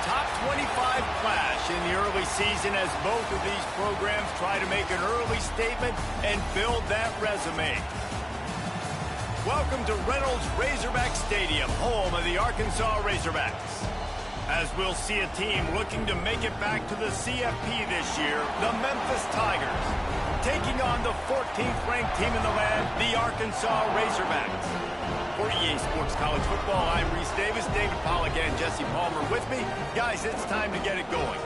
top 25 clash in the early season as both of these programs try to make an early statement and build that resume. Welcome to Reynolds Razorback Stadium, home of the Arkansas Razorbacks. As we'll see a team looking to make it back to the CFP this year, the Memphis Tigers, taking on the 14th ranked team in the land, the Arkansas Razorbacks. For EA Sports College Football, I'm Reese Davis, David Pollack and Jesse Palmer with me. Guys, it's time to get it going.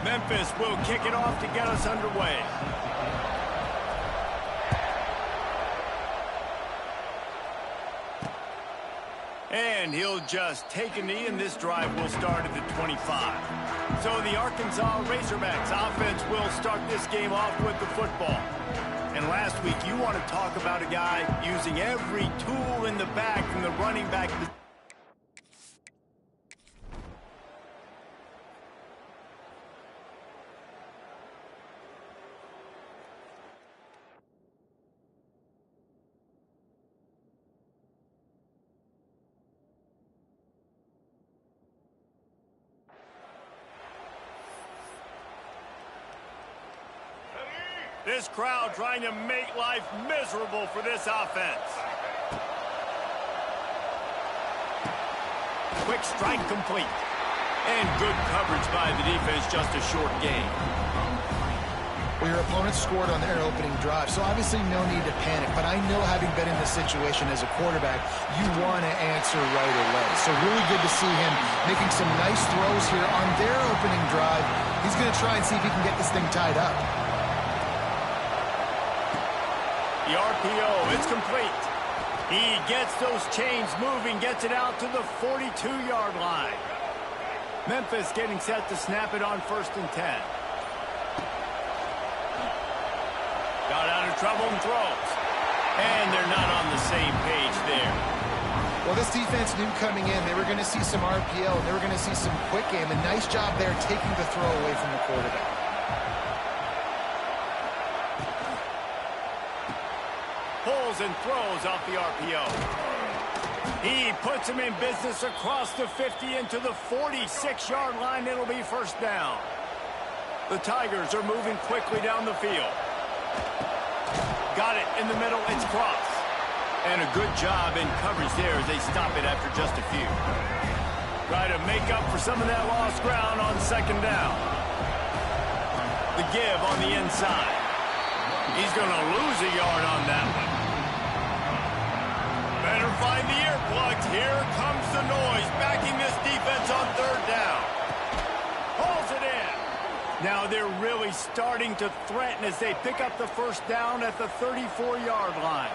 Memphis will kick it off to get us underway. And he'll just take a knee, and this drive will start at the 25. So the Arkansas Razorbacks offense will start this game off with the football. And last week, you want to talk about a guy using every tool in the bag from the running back position. This crowd trying to make life miserable for this offense. Quick strike complete. And good coverage by the defense, just a short gain. Well, your opponent scored on their opening drive, so obviously no need to panic. But I know, having been in this situation as a quarterback, you want to answer right away. So really good to see him making some nice throws here on their opening drive. He's going to try and see if he can get this thing tied up. The RPO, it's complete. He gets those chains moving, gets it out to the 42-yard line. Memphis getting set to snap it on 1st and 10. Got out of trouble and throws. And they're not on the same page there. Well, this defense knew coming in they were going to see some RPO, and they were going to see some quick game. A nice job there taking the throw away from the quarterback. Pulls and throws off the RPO. He puts him in business across the 50 into the 46-yard line. It'll be 1st down. The Tigers are moving quickly down the field. Got it in the middle. It's cross. And a good job in coverage there as they stop it after just a few. Try to make up for some of that lost ground on 2nd down. The give on the inside. He's going to lose a yard on that one. Better find the earplugs. Here comes the noise, backing this defense on 3rd down. Pulls it in. Now they're really starting to threaten as they pick up the 1st down at the 34-yard line.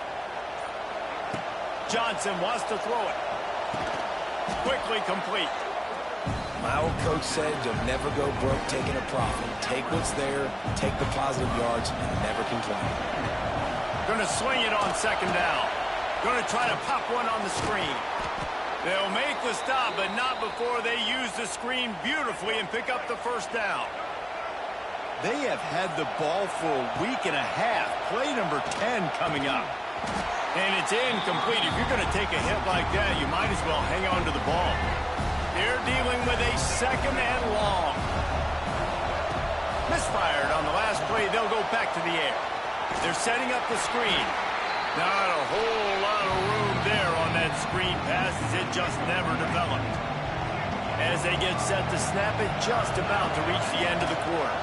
Johnson wants to throw it. Quickly complete. My old coach said you'll never go broke taking a profit. Take what's there, take the positive yards, and never complain. Going to swing it on 2nd down. Going to try to pop one on the screen. They'll make the stop, but not before they use the screen beautifully and pick up the 1st down. They have had the ball for a week and a half. Play number 10 coming up. And it's incomplete. If you're going to take a hit like that, you might as well hang on to the ball. They're dealing with a 2nd and long. Misfired on the last play. They'll go back to the air. They're setting up the screen. Not a whole lot of room there on that screen pass as it just never developed. As they get set to snap it, just about to reach the end of the quarter.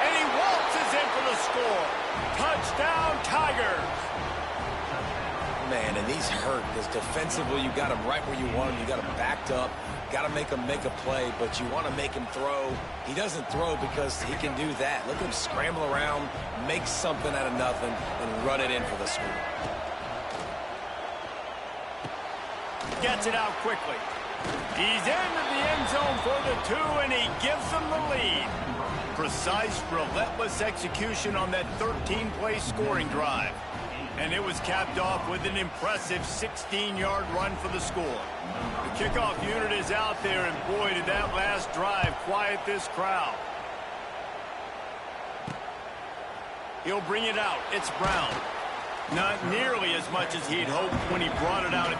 And he waltzes in for the score. Touchdown, Tigers. Man, and he's hurt because defensively you got him right where you want him. You got him backed up. Got to make him make a play, but you want to make him throw. He doesn't throw because he can do that. Look at him scramble around, make something out of nothing, and run it in for the score. Gets it out quickly. He's into the end zone for the 2, and he gives them the lead. Precise, relentless execution on that 13-play scoring drive. And it was capped off with an impressive 16-yard run for the score. The kickoff unit is out there, and boy, did that last drive quiet this crowd. He'll bring it out. It's Brown. Not nearly as much as he'd hoped when he brought it out.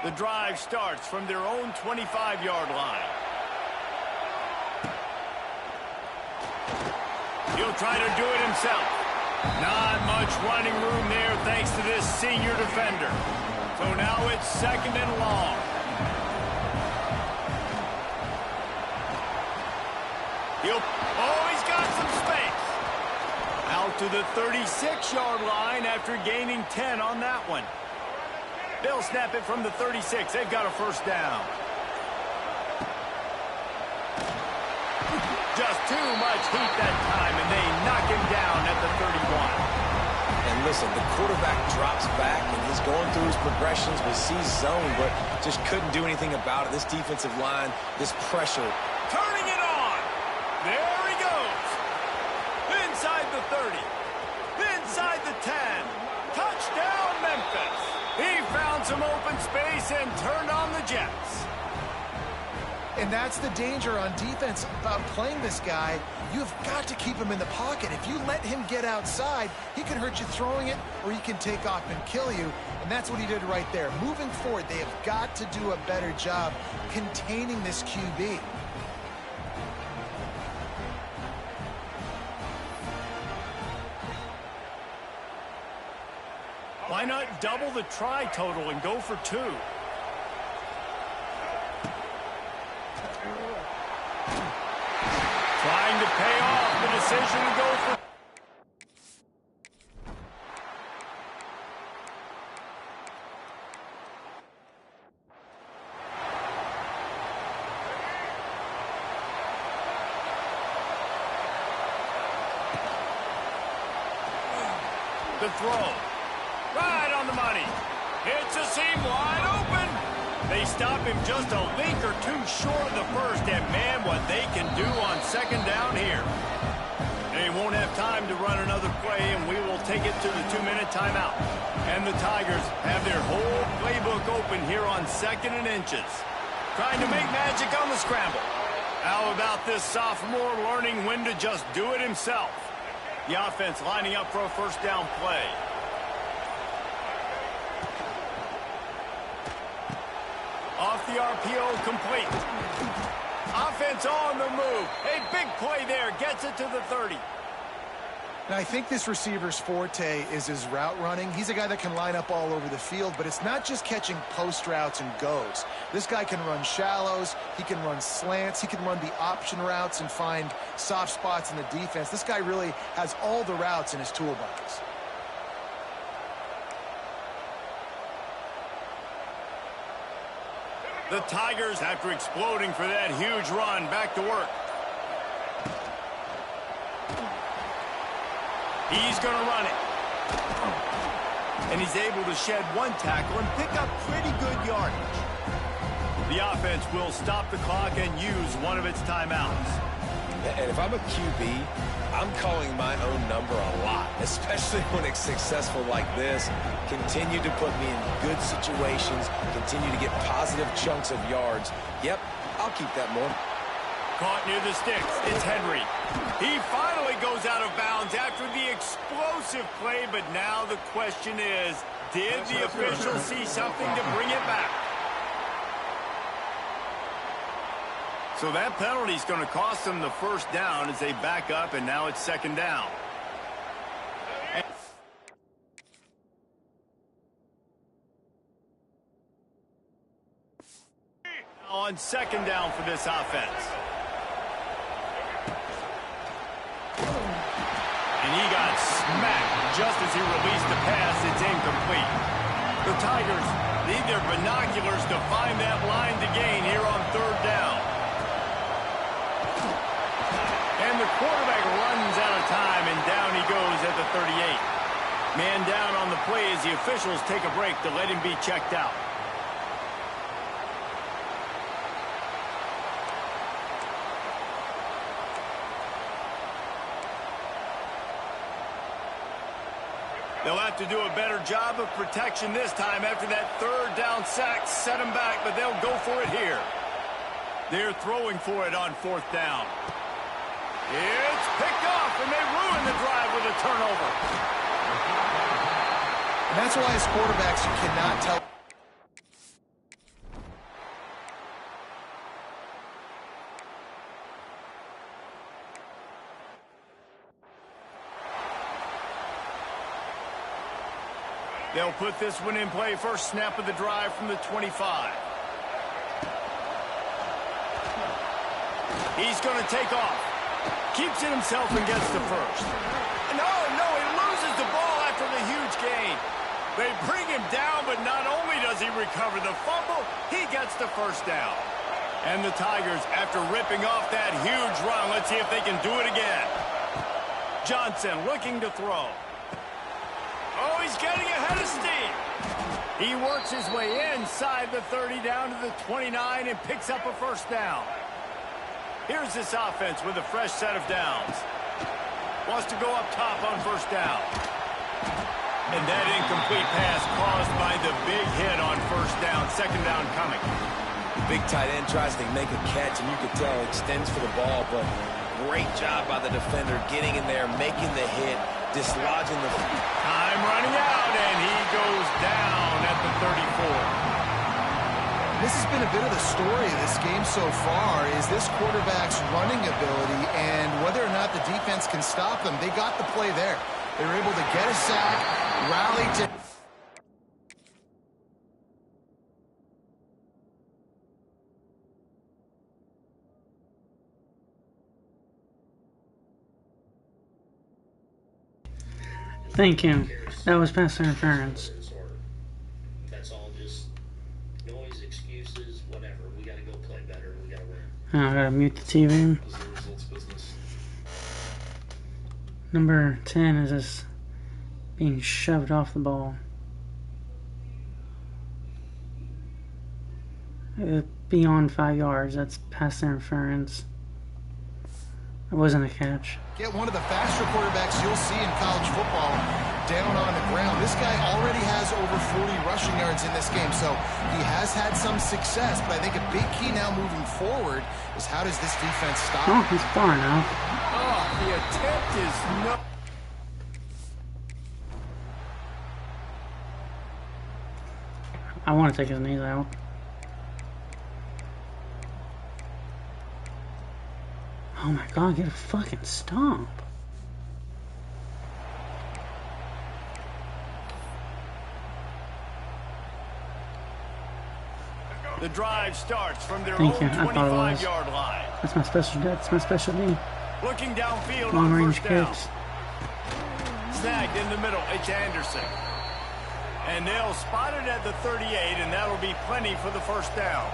The drive starts from their own 25-yard line. He'll try to do it himself. Not much running room there thanks to this senior defender. So now it's 2nd and long. He's got some space. Out to the 36-yard line after gaining 10 on that one. They'll snap it from the 36. They've got a first down. Just too much heat that time, and they knock him down at the 31. And listen, the quarterback drops back, and he's going through his progressions with sees zone, but just couldn't do anything about it. This defensive line, this pressure. Turning it on. There he goes. Inside the 30. Inside the 10. Touchdown, Memphis. He found some open space and turned on the Jets. And that's the danger on defense about playing this guy. You've got to keep him in the pocket. If you let him get outside, he can hurt you throwing it, or he can take off and kill you. And that's what he did right there. Moving forward, they have got to do a better job containing this QB. Why not double the try total and go for 2? Trying to pay off the decision to go for... The throw. Right on the money. Hits a seam wide open. They stop him just a link or two short of the first, and man, what they can do on 2nd down here. They won't have time to run another play, and we will take it to the 2-minute timeout. And the Tigers have their whole playbook open here on 2nd and inches. Trying to make magic on the scramble. How about this sophomore learning when to just do it himself? The offense lining up for a first down play. Off the RPO, complete. Offense on the move. A big play there. Gets it to the 30. Now, I think this receiver's forte is his route running. He's a guy that can line up all over the field, but it's not just catching post routes and goes. This guy can run shallows. He can run slants. He can run the option routes and find soft spots in the defense. This guy really has all the routes in his toolbox. The Tigers, after exploding for that huge run, back to work. He's going to run it. And he's able to shed one tackle and pick up pretty good yardage. The offense will stop the clock and use one of its timeouts. And if I'm a QB, I'm calling my own number a lot, especially when it's successful like this. Continue to put me in good situations, continue to get positive chunks of yards. Yep, I'll keep that more. Caught near the sticks. It's Henry. He finally goes out of bounds after the explosive play, but now the question is, did the official see something to bring it back? So that penalty is going to cost them the first down as they back up, and now it's 2nd down. On 2nd down for this offense. And he got smacked just as he released the pass. It's incomplete. The Tigers need their binoculars to find that line to gain here on 3rd down. And the quarterback runs out of time, and down he goes at the 38. Man down on the play as the officials take a break to let him be checked out. They'll have to do a better job of protection this time after that third down sack set them back, but they'll go for it here. They're throwing for it on fourth down. It's picked off, and they ruin the drive with a turnover. And that's why as quarterbacks you cannot tell. They'll put this one in play. First snap of the drive from the 25. He's going to take off. Keeps it himself and gets the first. No, he loses the ball after the huge gain. They bring him down, but not only does he recover the fumble, he gets the first down. And the Tigers, after ripping off that huge run, let's see if they can do it again. Johnson looking to throw. Oh, he's getting ahead of steam. He works his way inside the 30 down to the 29 and picks up a first down. Here's this offense with a fresh set of downs. Wants to go up top on first down. And that incomplete pass caused by the big hit on first down. Second down coming. Big tight end tries to make a catch, and you can tell extends for the ball, but great job by the defender getting in there, making the hit, dislodging the... Time running out, and he goes down at the 34. This has been a bit of the story of this game so far, is this quarterback's running ability and whether or not the defense can stop them. They got the play there. They were able to get a sack, rally to... Thank you. That was pass interference. That's all just noise, excuses, whatever. We got to go play better. We got to win. I gotta mute the TV. This is the results business. Number 10 is just being shoved off the ball. Beyond 5 yards, that's pass interference. It wasn't a catch. Get one of the faster quarterbacks you'll see in college football down on the ground. This guy already has over 40 rushing yards in this game, so he has had some success, but I think a big key now moving forward is how does this defense stop? Oh, he's far now. Oh, the attempt is no... I want to take his knees out. Oh my god, get a fucking stomp. The drive starts from their Thank own you. I thought it was. 25-yard line. That's my specialty. That's my specialty. Looking downfield Long on range first down. kicks. Snagged in the middle. It's Anderson. And they'll spot it at the 38, and that'll be plenty for the first down.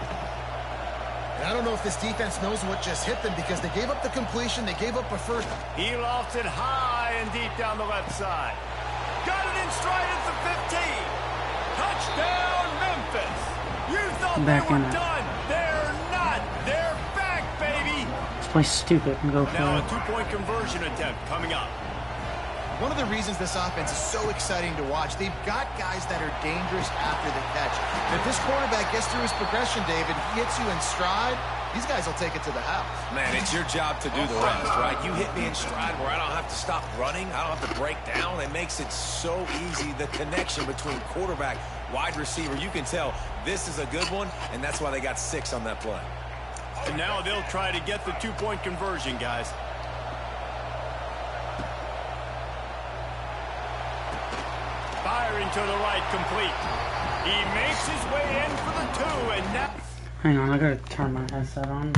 And I don't know if this defense knows what just hit them because they gave up the completion, they gave up a first. He lofts it high and deep down the left side. Got it in stride at the 15. Touchdown, Memphis. You thought Back they in were it. done. They're not. They're back, baby. Let's play stupid and go for Now a it. two-point conversion attempt coming up. One of the reasons this offense is so exciting to watch, they've got guys that are dangerous after the catch. And if this quarterback gets through his progression, David, he hits you in stride, these guys will take it to the house. Man, it's your job to do the rest, right? You hit me in stride where I don't have to stop running. I don't have to break down. It makes it so easy, the connection between quarterback, wide receiver. You can tell this is a good one, and that's why they got 6 on that play. And now they'll try to get the two-point conversion, guys. Firing to the right, complete. He makes his way in for the 2, and now... Hang on, I gotta turn my headset on.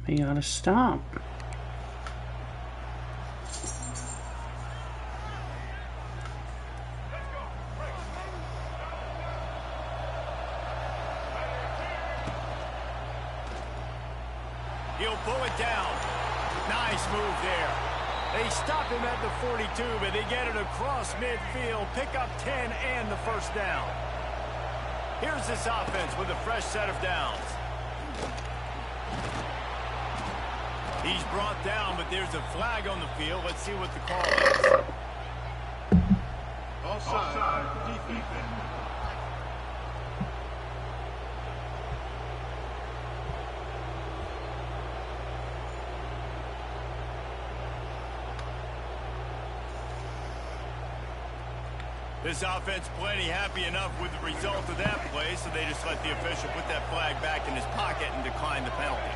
We gotta stop. He'll pull it down. Nice move there. They stop him at the 42, but they get it across midfield, pick up 10 and the first down. Here's this offense with a fresh set of downs. He's brought down, but there's a flag on the field. Let's see what the call is. Offside. Defense. This offense plenty happy enough with the result of that play, so they just let the official put that flag back in his pocket and decline the penalty.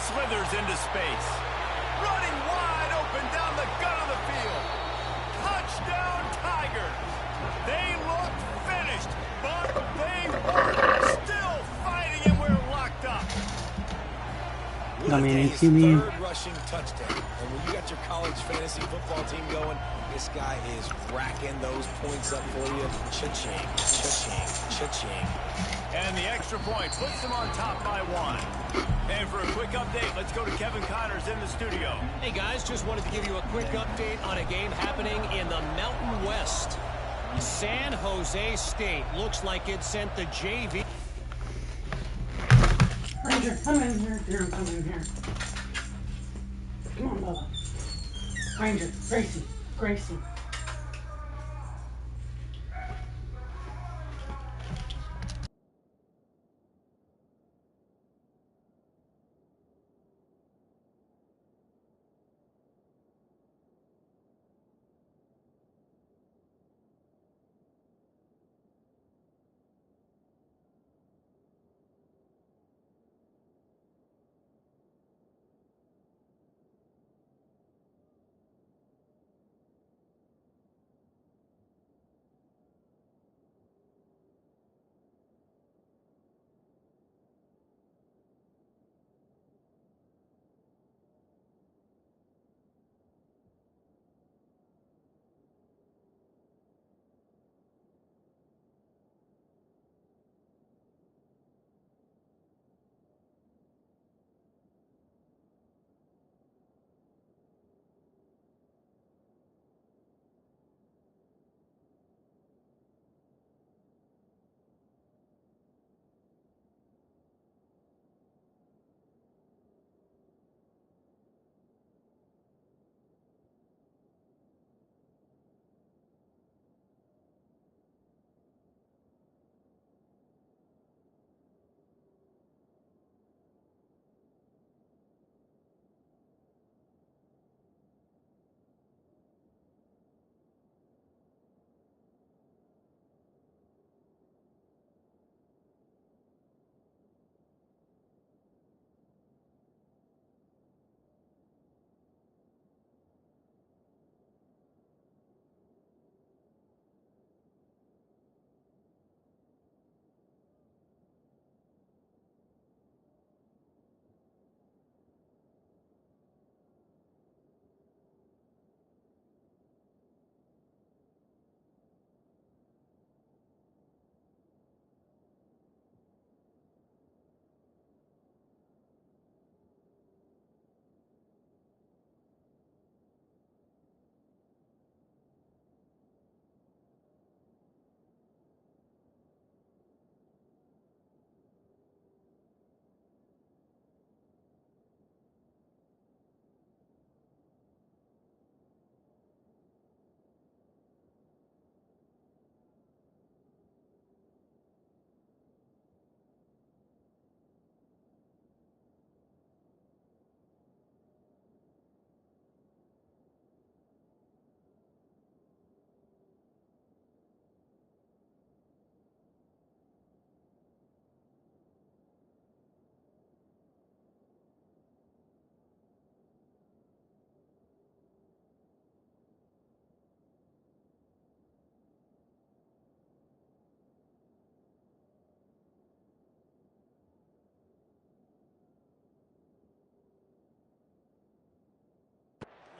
Slithers into space. Running wide open down the gut of the field. Touchdown Tigers. They look finished, but they weren't. Still fighting and we're locked up. I mean, His if you mean third rushing touchdown. And when you got your college fantasy football team going, this guy is racking those points up for you. Cha-ching, cha-ching, cha-ching. And the extra point puts them on top by 1. And for a quick update, let's go to Kevin Connors in the studio. Hey guys, just wanted to give you a quick update on a game happening in the Mountain West. San Jose State looks like it sent the JV. Ranger, come in here. Here, come in here. Come on, Bubba. Ranger, Gracie.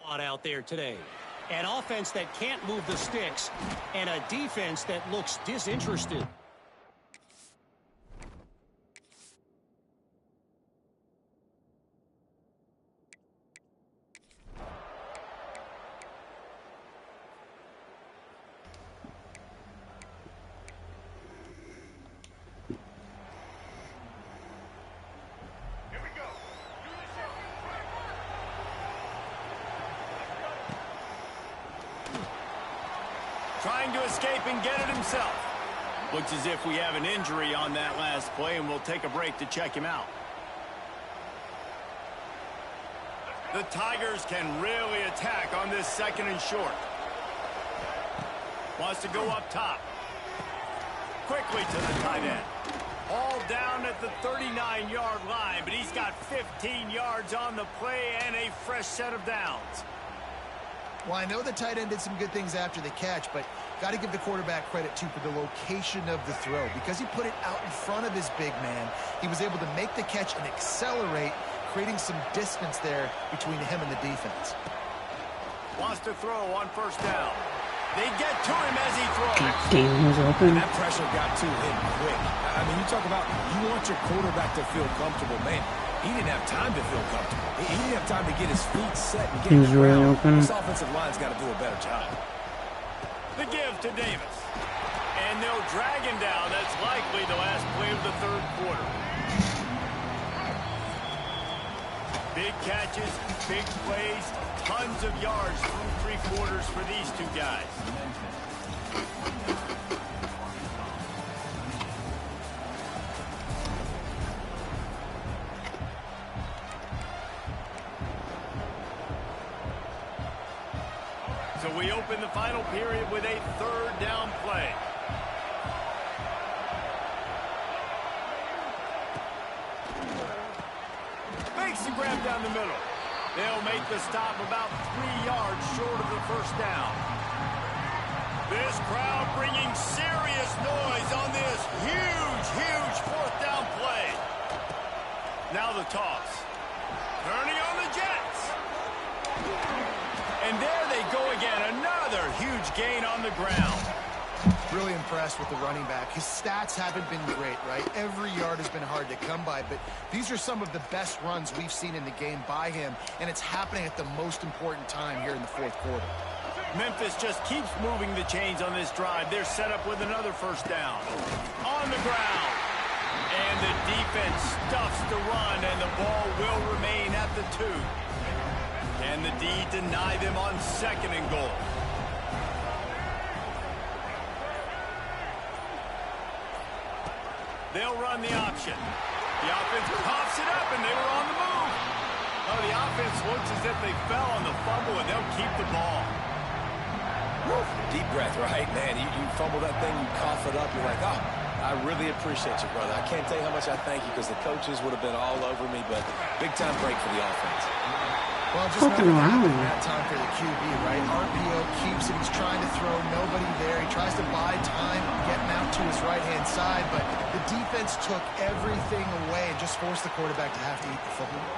out there today. An offense that can't move the sticks and a defense that looks disinterested. Trying to escape and get it himself. Looks as if we have an injury on that last play, and we'll take a break to check him out. The Tigers can really attack on this 2nd and short. Wants to go up top. Quickly to the tight end. All down at the 39-yard line, but he's got 15 yards on the play and a fresh set of downs. Well, I know the tight end did some good things after the catch, but got to give the quarterback credit, too, for the location of the throw. Because he put it out in front of his big man, he was able to make the catch and accelerate, creating some distance there between him and the defense. Wants to throw on 1st down. They get to him as he throws. God damn, he was open. That pressure got to him quick. I mean, you talk about you want your quarterback to feel comfortable. Man, he didn't have time to feel comfortable. He didn't have time to get his feet set and get He was really open. This offensive line's got to do a better job. The give to Davis. And they'll drag him down. That's likely the last play of the 3rd quarter. Big catches, big plays, tons of yards through 3 quarters for these two guys. So we open the final period with a 3rd down play. Makes the grab down the middle. They'll make the stop about 3 yards short of the 1st down. This crowd bringing serious noise on this huge 4th down play. Now the toss. Turning on the Jets. And there they go again. Another huge gain on the ground. Really impressed with the running back. His stats haven't been great, right? Every yard has been hard to come by, but these are some of the best runs we've seen in the game by him, and it's happening at the most important time here in the 4th quarter. Memphis just keeps moving the chains on this drive. They're set up with another 1st down. On the ground. And the defense stuffs the run, and the ball will remain at the 2. Can the D deny them on 2nd and goal? They'll run the option. The offense pops it up, and they were on the move. Oh, the offense looks as if they fell on the fumble, and they'll keep the ball. Woo. Deep breath, right? Man, you fumble that thing, you cough it up, you're like, oh, I really appreciate you, brother. I can't tell you how much I thank you because the coaches would have been all over me, but big-time break for the offense. Well, just nothing happened that time for the QB, right? RPO keeps it. He's trying to throw. Nobody there. He tries to buy time, getting out to his right-hand side, but the defense took everything away and just forced the quarterback to have to eat the football.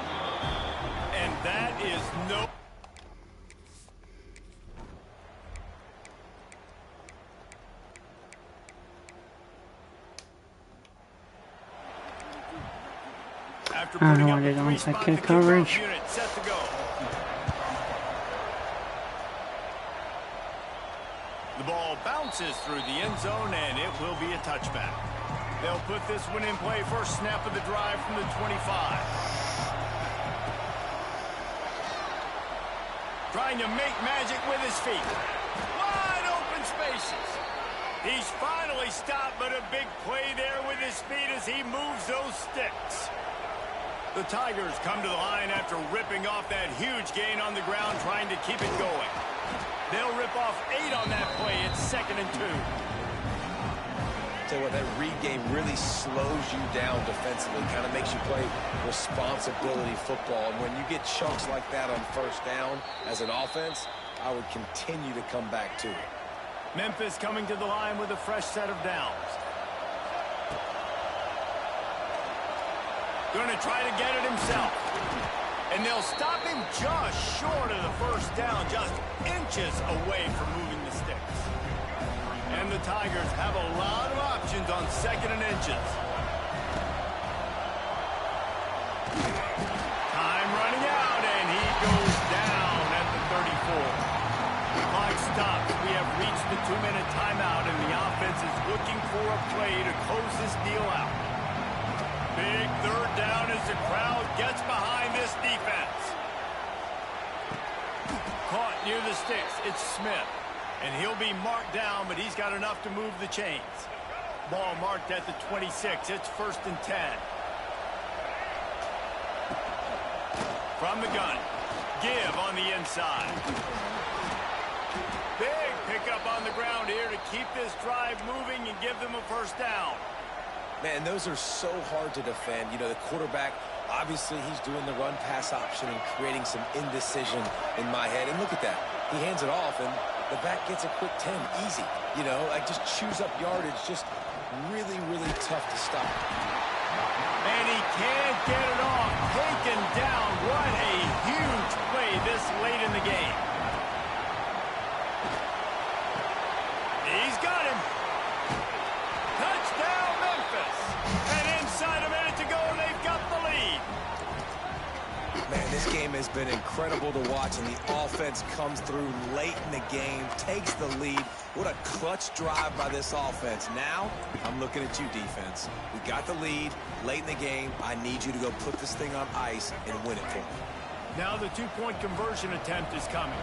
And that is no... I don't know why they don't take good coverage. Set to go. The ball bounces through the end zone, and it will be a touchback. They'll put this one in play. First snap of the drive from the 25. Trying to make magic with his feet. Wide open spaces. He's finally stopped, but a big play there with his feet as he moves those sticks. The Tigers come to the line after ripping off that huge gain on the ground, trying to keep it going. They'll rip off 8 on that play. It's 2nd and 2. Tell you what, that read game really slows you down defensively, kind of makes you play responsibility football. And when you get chunks like that on 1st down as an offense, I would continue to come back to it. Memphis coming to the line with a fresh set of downs. Going to try to get it himself. And they'll stop him just short of the first down, just inches away from moving the sticks. And the Tigers have a lot of options on 2nd and inches. Time running out, and he goes down at the 34. The clock stops. We have reached the 2-minute timeout, and the offense is looking for a play to close this deal out. Big 3rd down as the crowd gets behind this defense. Caught near the sticks. It's Smith. And he'll be marked down, but he's got enough to move the chains. Ball marked at the 26. It's 1st and 10. From the gun. Give on the inside. Big pickup on the ground here to keep this drive moving and give them a 1st down. Man, those are so hard to defend. You know, the quarterback, obviously he's doing the run-pass option and creating some indecision in my head. And look at that. He hands it off, and the back gets a quick 10. Easy. You know, like just chews up yardage. Just really, really tough to stop. And he can't get it off. Taken down. What a huge play this late in the game. He's got him. Touchdown, Memphis. And inside a minute to go, they've got the lead. Man, this game has been incredible to watch, and the offense comes through late in the game, takes the lead. What a clutch drive by this offense. Now, I'm looking at you, defense. We got the lead late in the game. I need you to go put this thing on ice and win it for me. Now the 2-point conversion attempt is coming.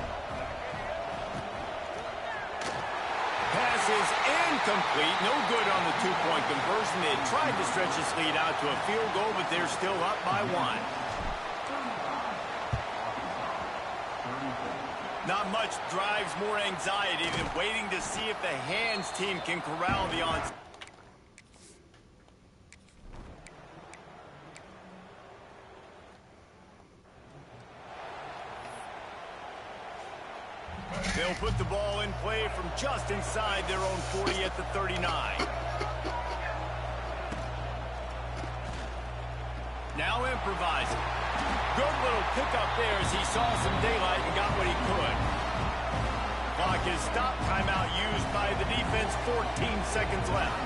Pass is incomplete. No good on the 2-point conversion. They tried to stretch this lead out to a field goal, but they're still up by 1. Not much drives more anxiety than waiting to see if the hands team can corral the onside. They'll put the ball in play from just inside their own 40 at the 39. Now improvising. Good little pickup there as he saw some daylight and got what he could. Clock is stopped. Timeout used by the defense. 14 seconds left.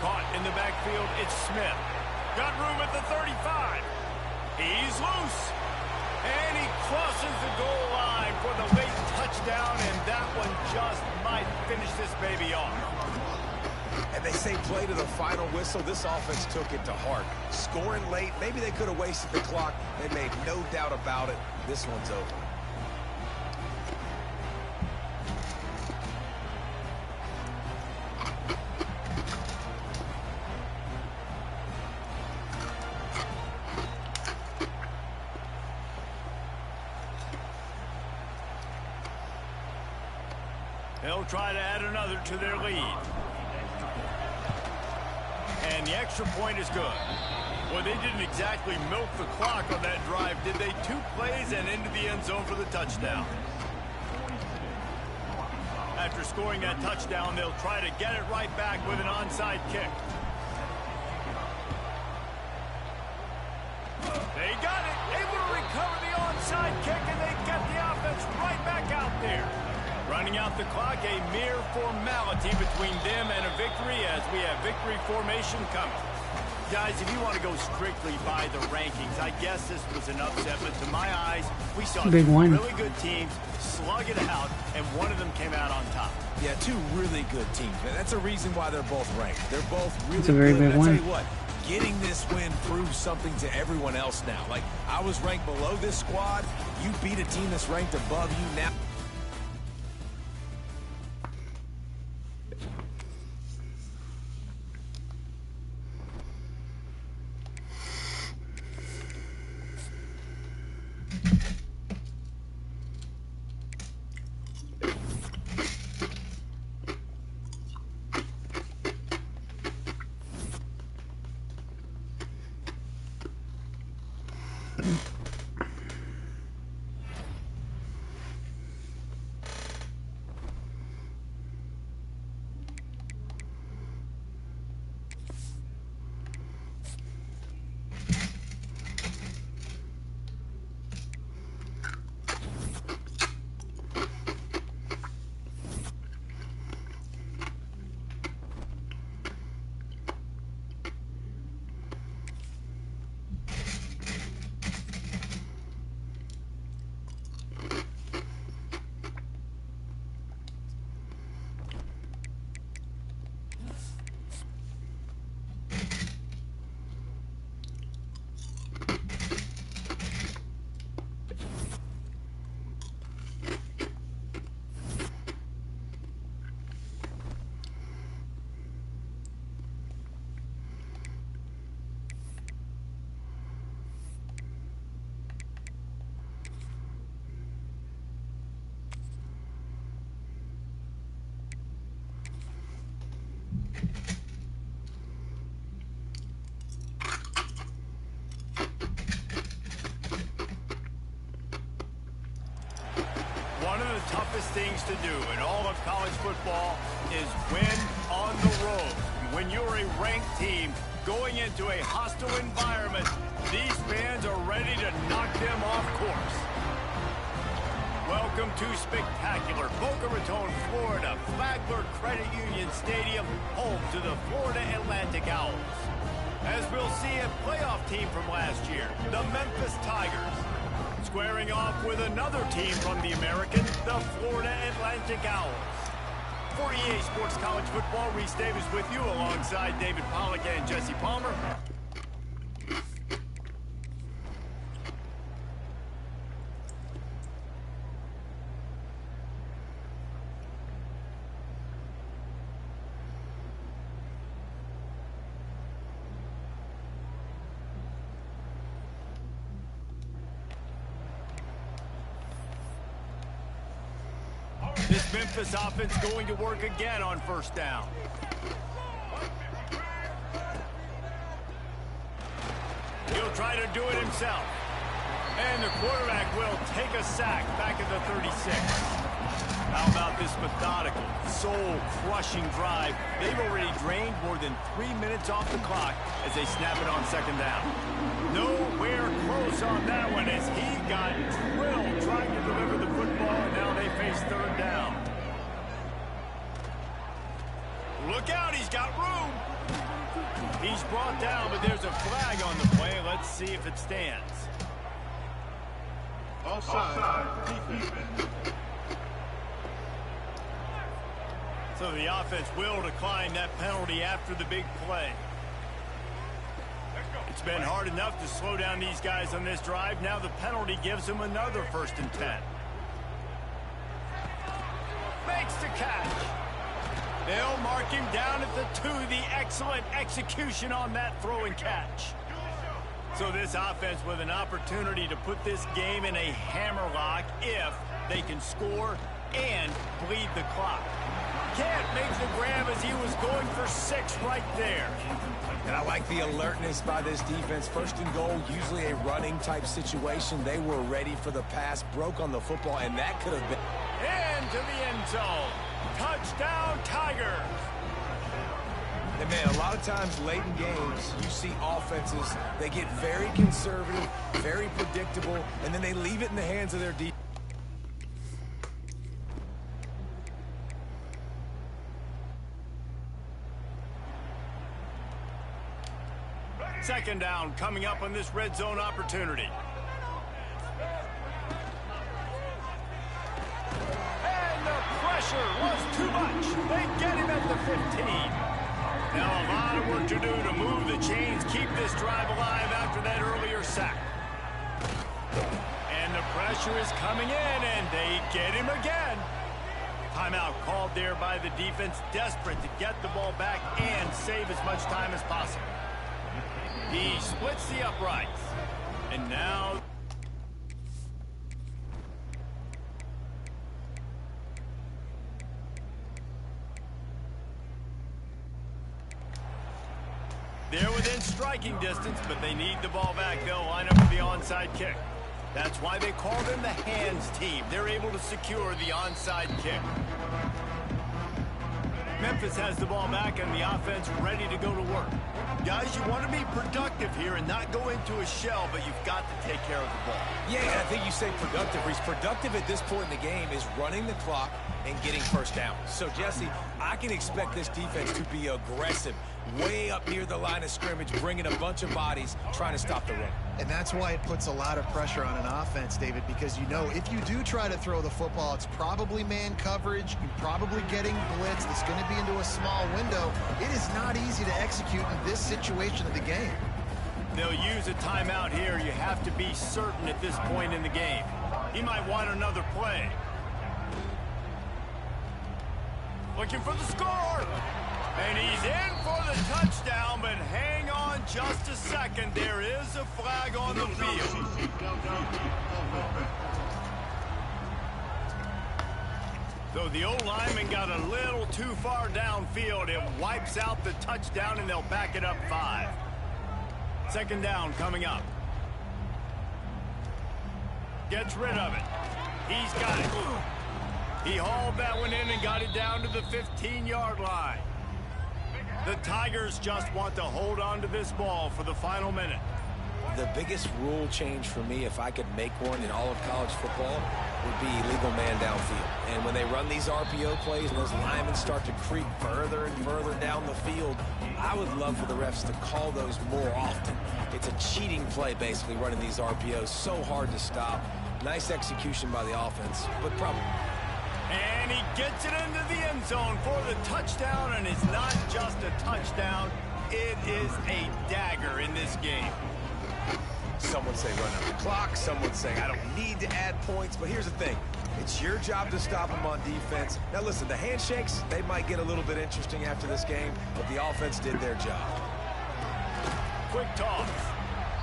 Caught in the backfield. It's Smith. Got room at the 35. He's loose. And he crosses the goal line for the late touchdown, and that one just might finish this baby off. And they say play to the final whistle. This offense took it to heart. Scoring late, maybe they could have wasted the clock. They made no doubt about it. This one's over. They'll try to add another to their lead. And the extra point is good. Well, they didn't exactly milk the clock on that drive, did they? 2 plays and into the end zone for the touchdown. After scoring that touchdown, they'll try to get it right back with an onside kick. They got it. Able to recover the onside kick, and they get the offense right back out there. Running out the clock, a mere formality between them and a victory as we have victory formation coming. Guys, if you want to go strictly by the rankings, I guess this was an upset, but to my eyes, we saw two really good teams slug it out, and one of them came out on top. Yeah, 2 really good teams, man. That's a reason why they're both ranked. They're both really it's a very good. big one. I tell you what, getting this win proves something to everyone else now. Like, I was ranked below this squad. You beat a team that's ranked above you now. One of the toughest things to do in all of college football is win on the road. When you're a ranked team going into a hostile environment, these fans are ready to knock them off course. Welcome to spectacular Boca Raton, Florida, Flagler Credit Union Stadium, home to the Florida Atlantic Owls. As we'll see a playoff team from last year, the Memphis Tigers, squaring off with another team from the American, the Florida Atlantic Owls. For EA Sports College Football, Reese Davis with you alongside David Pollack and Jesse Palmer. This Memphis offense going to work again on first down. He'll try to do it himself. And the quarterback will take a sack back at the 36. How about this methodical, soul-crushing drive? They've already drained more than 3 minutes off the clock as they snap it on second down. Nowhere close on that one as he got drilled trying to deliver the football, and now they face third down. Look out, he's got room. He's brought down, but there's a flag on the play. Let's see if it stands. Offside. Defense. So the offense will decline that penalty after the big play. It's been hard enough to slow down these guys on this drive. Now the penalty gives them another 1st and 10. Makes the catch. They'll mark him down at the 2. The excellent execution on that throw and catch. So this offense with an opportunity to put this game in a hammerlock if they can score and bleed the clock. Can't make the grab as he was going for 6 right there. And I like the alertness by this defense. 1st and goal, usually a running type situation. They were ready for the pass, broke on the football, and that could have been. Into the end zone. Touchdown, Tigers. And man, a lot of times late in games, you see offenses, they get very conservative, very predictable, and then they leave it in the hands of their defense. Second down coming up on this red zone opportunity. And the pressure was too much. They get him at the 15. Now a lot of work to do to move the chains, keep this drive alive after that earlier sack. And the pressure is coming in, and they get him again. Timeout called there by the defense, desperate to get the ball back and save as much time as possible. He splits the uprights. And now they're within striking distance, but they need the ball back. They'll line up for the onside kick. That's why they call them the hands team. They're able to secure the onside kick. Memphis has the ball back and the offense ready to go to work. Guys, you want to be productive here and not go into a shell, but you've got to take care of the ball. Yeah, I think you say productive. He's productive at this point in the game is running the clock and getting first down. So, Jesse, I can expect this defense to be aggressive, way up near the line of scrimmage, bringing a bunch of bodies, trying to stop the run. And that's why it puts a lot of pressure on an offense, David, because you know if you do try to throw the football, it's probably man coverage. You're probably getting blitzed. It's going to be into a small window. It is not easy to execute in this situation of the game. They'll use a timeout here. You have to be certain at this point in the game. He might want another play. Looking for the score. And he's in for the touchdown, but hang on just a second. There is a flag on the field. So the old lineman got a little too far downfield. It wipes out the touchdown, and they'll back it up 5. Second down coming up. Gets rid of it. He's got it. He hauled that one in and got it down to the 15-yard line. The Tigers just want to hold on to this ball for the final minute. The biggest rule change for me, if I could make one in all of college football, would be legal man downfield. And when they run these RPO plays and those linemen start to creep further and further down the field, I would love for the refs to call those more often. It's a cheating play, basically, running these RPOs. So hard to stop. Nice execution by the offense, but probably... And he gets it into the end zone for the touchdown, and it's not just a touchdown. It is a dagger in this game. Some would say run out the clock. Some would say I don't need to add points. But here's the thing. It's your job to stop them on defense. Now, listen, the handshakes, they might get a little bit interesting after this game, but the offense did their job. Quick toss.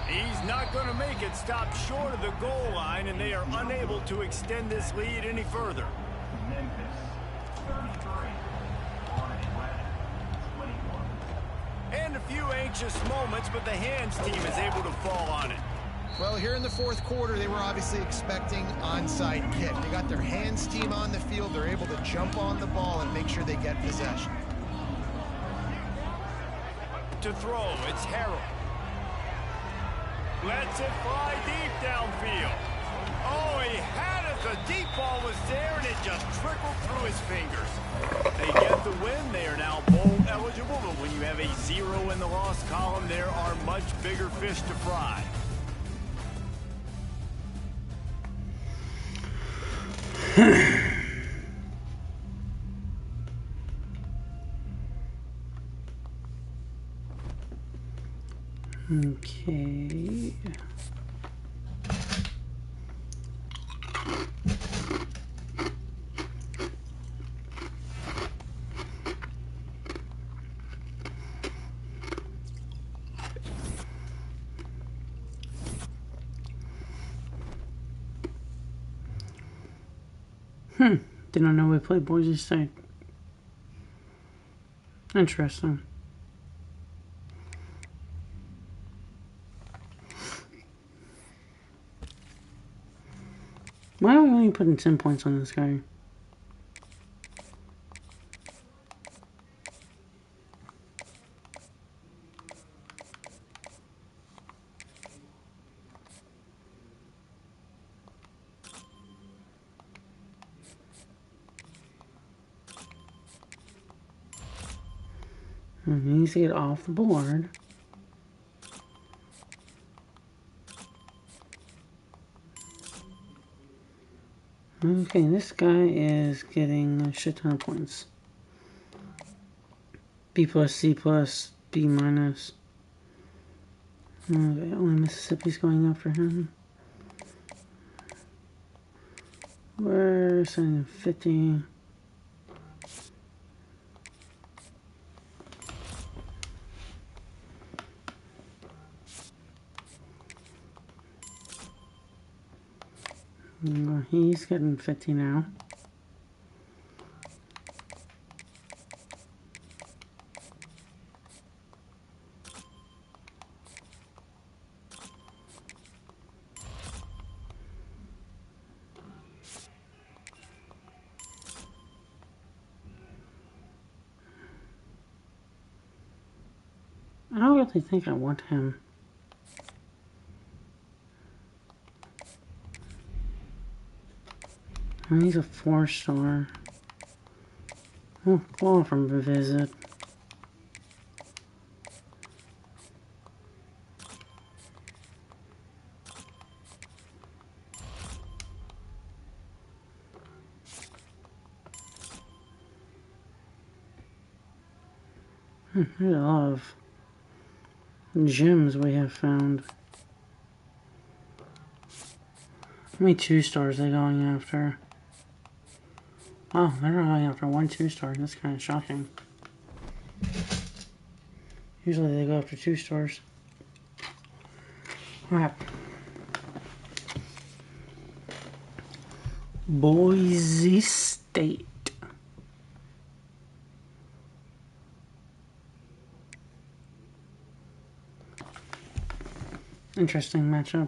He's not going to make it. Stop short of the goal line, and they are unable to extend this lead any further. Memphis, 33. And a few anxious moments, but the hands team is able to fall on it. Well, here in the fourth quarter, they were obviously expecting onside kick. They got their hands team on the field. They're able to jump on the ball and make sure they get possession. To throw, it's Harrell. Lets it fly deep downfield. Oh, he had it. The deep ball was there, and it just trickled through his fingers. They get the win. They are now bowl eligible, but when you have a 0 in the loss column, there are much bigger fish to fry. Okay. Didn't know we played Boise State. Interesting. Why are we only putting 10 points on this guy? He needs to get off the board. Okay, this guy is getting a shit ton of points. B+, C+, B-. Okay, only Mississippi's going after him. We're sending 50. He's getting 50 now. I don't really think I want him. He's a 4-star. Oh, call from a visit. There's a lot of gems we have found. How many 2-stars are they going after? Oh, they're going after 1 2-star. That's kind of shocking. Usually they go after 2 stars. Alright. Boise State. Interesting matchup.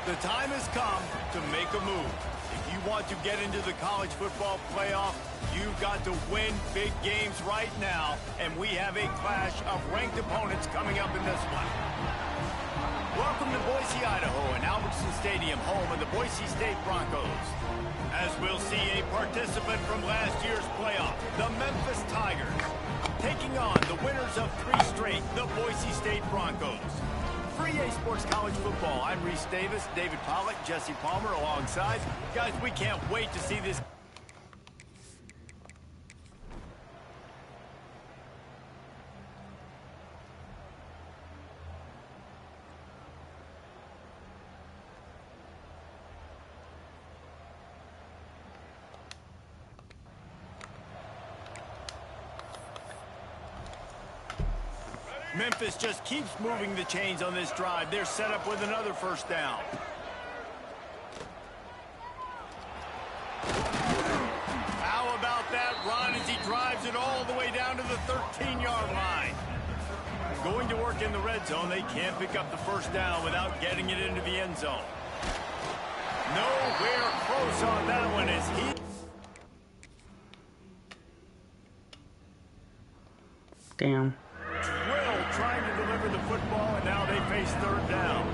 The time has come to make a move. If you want to get into the college football playoff, you've got to win big games right now, and we have a clash of ranked opponents coming up in this one. Welcome to Boise, Idaho, and Albertson Stadium, home of the Boise State Broncos. As we'll see a participant from last year's playoff, the Memphis Tigers, taking on the winners of 3 straight, the Boise State Broncos. For EA Sports College Football, I'm Reese Davis, David Pollack, Jesse Palmer alongside. Guys, we can't wait to see this. Memphis just keeps moving the chains on this drive. They're set up with another first down. How about that run as he drives it all the way down to the 13-yard line? Going to work in the red zone. They can't pick up the first down without getting it into the end zone. Nowhere close on that one as he... Damn. Trying to deliver the football, and now they face third down.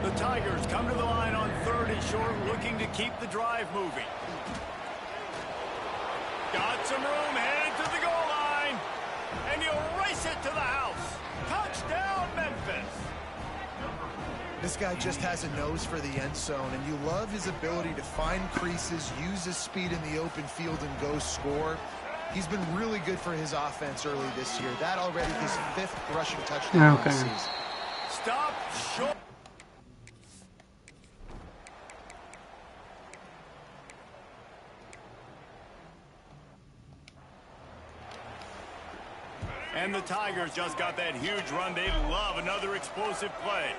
The Tigers come to the line on 3rd and short, looking to keep the drive moving. Got some room, headed to the goal line, and he'll race it to the house. Touchdown, Memphis. This guy just has a nose for the end zone, and you love his ability to find creases, use his speed in the open field, and go score. He's been really good for his offense early this year. That already his 5th rushing touchdown of the season. Stop short. And the Tigers just got that huge run. They love another explosive play.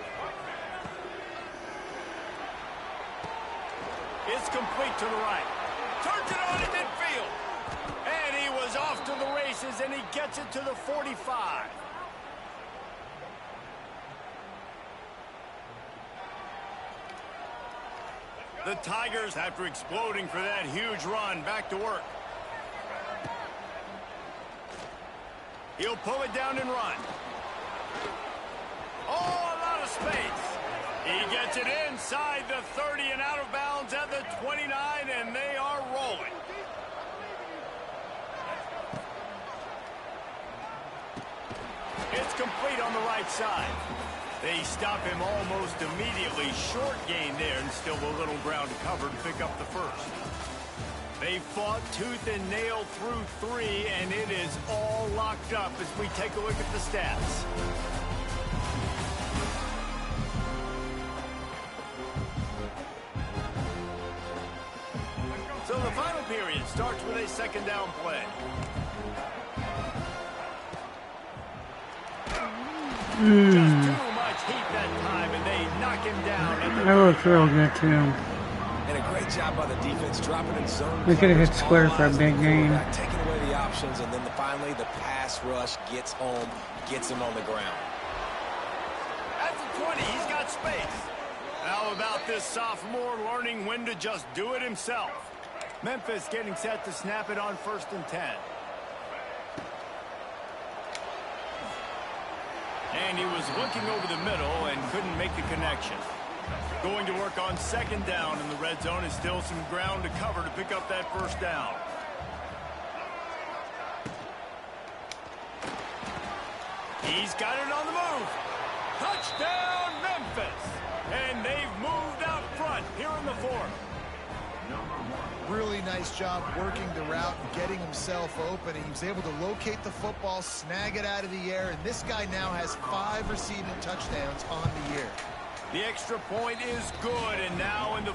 It's complete to the right. Turns it on in midfield. And he was off to the races, and he gets it to the 45. The Tigers, after exploding for that huge run, back to work. He'll pull it down and run. Oh, a lot of space. He gets it inside the 30 and out of bounds at the 29, and they are rolling. It's complete on the right side. They stop him almost immediately. Short gain there, and still a little ground to cover to pick up the first. They fought tooth and nail through 3, and it is all locked up as we take a look at the stats. So the final period starts with a 2nd down play. Just too much heat that time, and they knock him down. That looked real good, too. And a great job by the defense, dropping in zone. We could have hit square for a big game. Taking away the options, and then finally the pass rush gets home, gets him on the ground. At the 20, he's got space. How about this sophomore learning when to just do it himself? Memphis getting set to snap it on 1st and 10. And he was looking over the middle and couldn't make the connection. Going to work on 2nd down in the red zone is still some ground to cover to pick up that first down. He's got it on the move. Touchdown, Memphis. And they've moved out front here in the 4th. Really nice job working the route and getting himself open. He was able to locate the football, snag it out of the air, and this guy now has 5 receiving touchdowns on the year. The extra point is good, and now in the...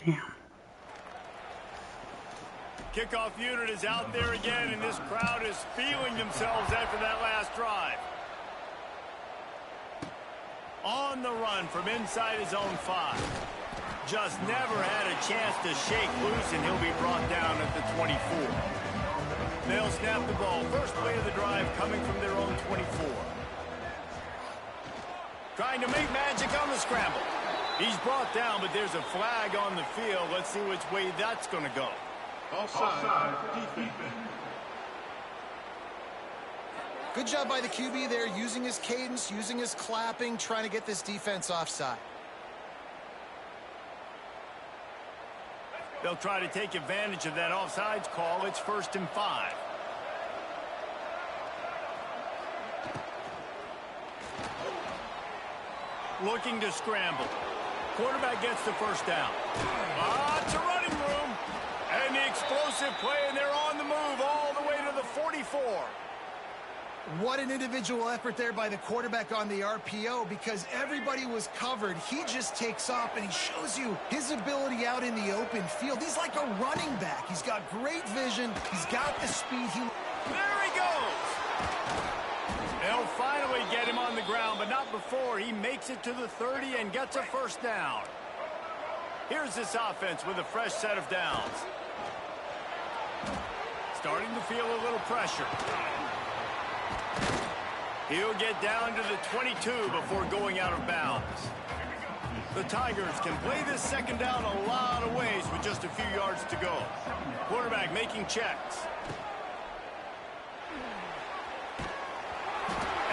Damn. Kickoff unit is out there again, and this crowd is feeling themselves after that last drive. On the run from inside his own 5. Just never had a chance to shake loose, and he'll be brought down at the 24. They'll snap the ball. First play of the drive coming from their own 24. Trying to make magic on the scramble. He's brought down, but there's a flag on the field. Let's see which way that's going to go. Offside, defense. Good job by the QB there, using his cadence, using his clapping, trying to get this defense offside. They'll try to take advantage of that offsides call. It's 1st and 5. Looking to scramble. Quarterback gets the first down. It's a running room. And the explosive play, and they're on the move all the way to the 44. What an individual effort there by the quarterback on the RPO, because everybody was covered. He just takes off, and he shows you his ability out in the open field. He's like a running back. He's got great vision. He's got the speed. There he goes. They'll finally get him on the ground, but not before he makes it to the 30 and gets a first down. Here's this offense with a fresh set of downs. Starting to feel a little pressure. He'll get down to the 22 before going out of bounds. The Tigers can play this second down a lot of ways with just a few yards to go. Quarterback making checks.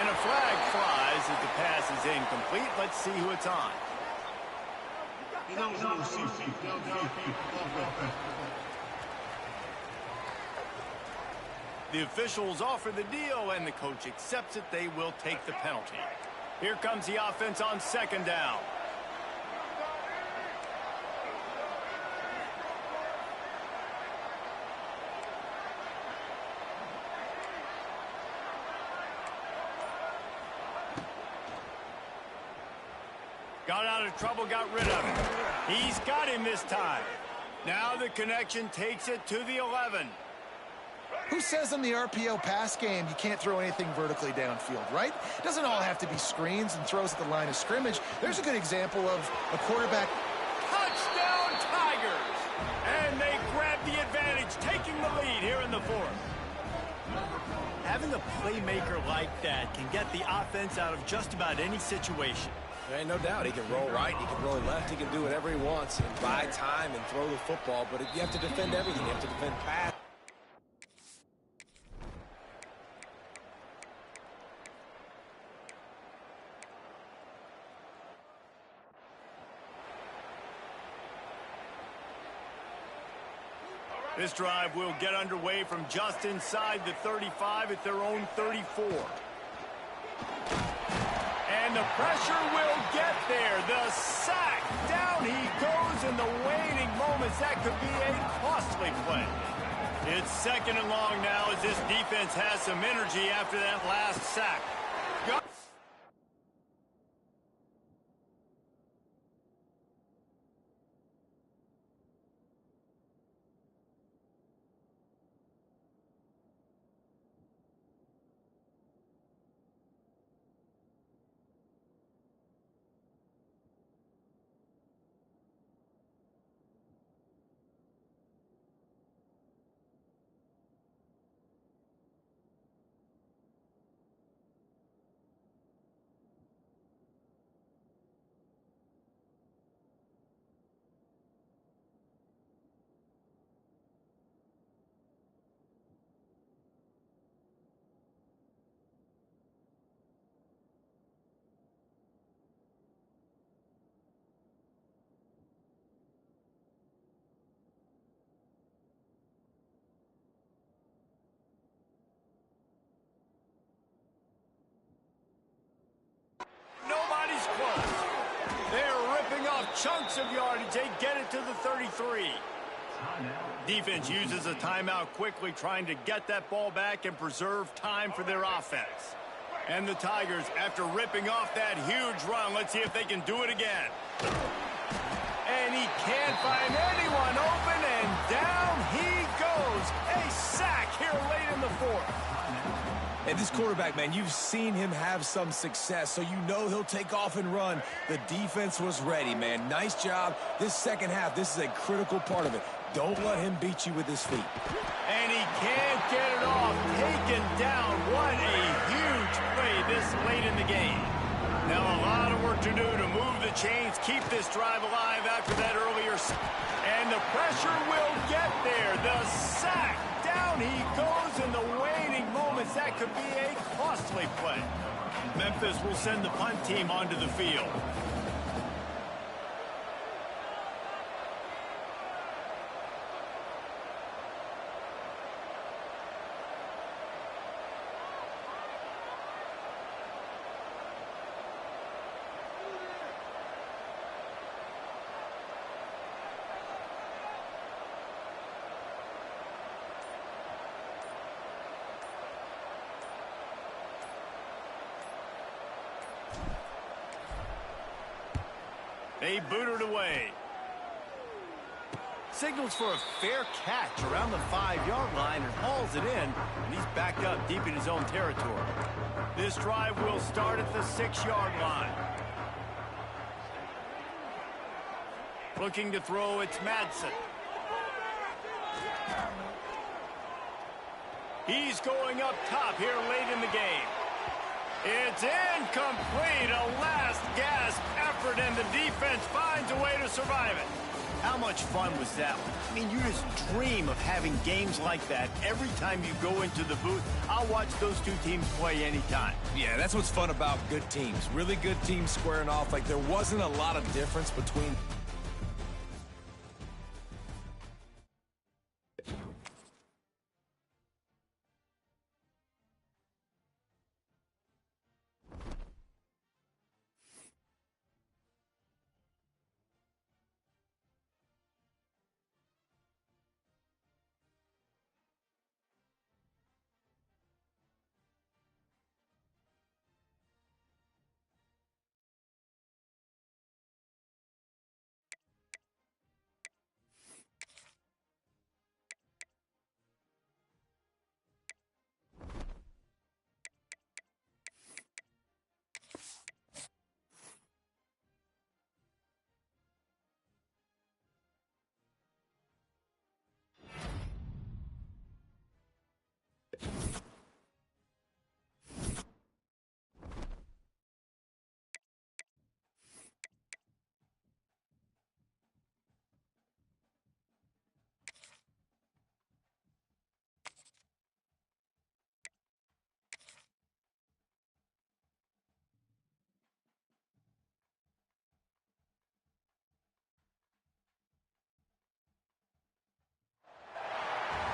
And a flag flies as the pass is incomplete. Let's see who it's on. The officials offer the deal, and the coach accepts it. They will take the penalty. Here comes the offense on second down. Got out of trouble, got rid of it. He's got him this time. Now the connection takes it to the 11. Who says in the RPO pass game you can't throw anything vertically downfield, right? It doesn't all have to be screens and throws at the line of scrimmage. There's a good example of a quarterback. Touchdown, Tigers! And they grab the advantage, taking the lead here in the 4th. Having a playmaker like that can get the offense out of just about any situation. There ain't no doubt. He can roll right, he can roll left, he can do whatever he wants and buy time and throw the football, but you have to defend everything. You have to defend pass. This drive will get underway from just inside the 35 at their own 34. And the pressure will get there. The sack. Down he goes in the waning moments. That could be a costly play. It's 2nd and long now as this defense has some energy after that last sack. Nobody's close. They're ripping off chunks of yardage. They get it to the 33. Defense uses a timeout quickly, trying to get that ball back and preserve time for their offense. And the Tigers, after ripping off that huge run, let's see if they can do it again. And he can't find anyone open, and down he goes. A sack here late in the 4th. And this quarterback, man, you've seen him have some success, so you know he'll take off and run. The defense was ready, man. Nice job. This second half, this is a critical part of it. Don't let him beat you with his feet. And he can't get it off. Taken down. What a huge play this late in the game. Now a lot of work to do to move the chains, keep this drive alive after that earlier. And the pressure will get there. The sack. Down he goes in the waiting moments. That could be a costly play. Memphis will send the punt team onto the field. They boot it away. Signals for a fair catch around the 5-yard line and hauls it in, and he's back up deep in his own territory. This drive will start at the 6-yard line. Looking to throw, it's Madsen. He's going up top here late in the game. It's incomplete, a last gasp effort, and the defense finds a way to survive it. How much fun was that one? I mean, you just dream of having games like that every time you go into the booth. I'll watch those two teams play anytime. Yeah, that's what's fun about good teams. Really good teams squaring off. Like, there wasn't a lot of difference between...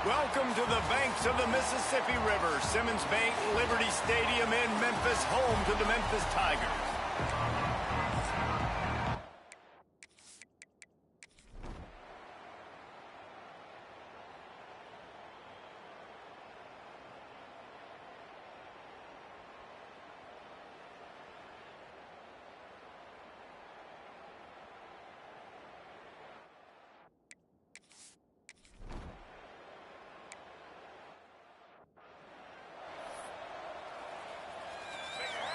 Welcome to the banks of the Mississippi River. Simmons Bank Liberty Stadium in Memphis, home to the Memphis Tigers.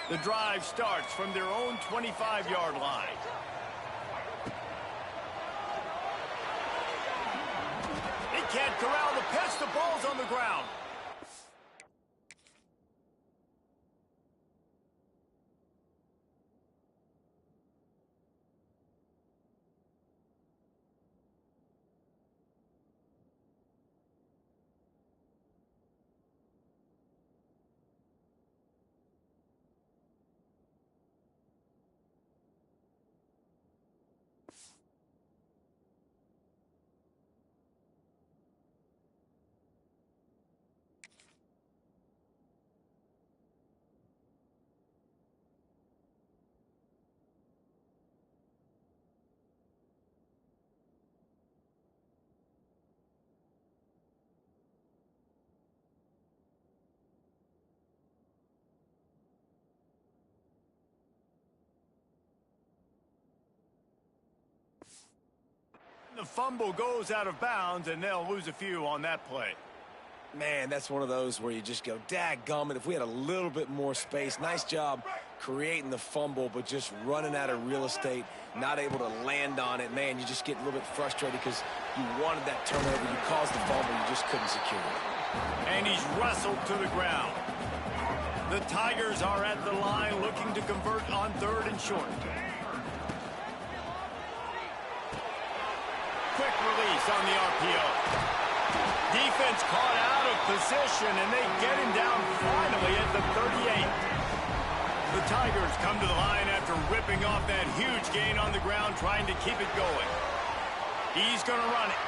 The drive starts from their own 25-yard line. He can't corral the pitch. The ball's on the ground. The fumble goes out of bounds, and they'll lose a few on that play. Man, that's one of those where you just go, dadgummit, if we had a little bit more space. Nice job creating the fumble, but just running out of real estate, not able to land on it. Man, you just get a little bit frustrated because you wanted that turnover. You caused the fumble, you just couldn't secure it. And he's wrestled to the ground. The Tigers are at the line looking to convert on 3rd and short. Quick release on the RPO. Defense caught out of position, and they get him down finally at the 38. The Tigers come to the line after ripping off that huge gain on the ground, trying to keep it going. He's going to run it.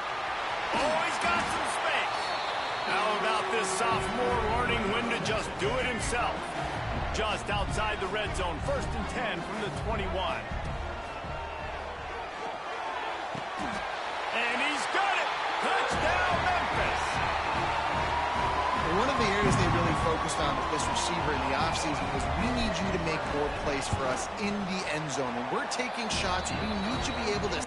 Oh, he's got some space. How about this sophomore learning when to just do it himself? Just outside the red zone, 1st and 10 from the 21. And he's got it. Touchdown, Memphis. One of the areas they really focused on with this receiver in the offseason was we need you to make more plays for us in the end zone. When we're taking shots, we need you to be able to...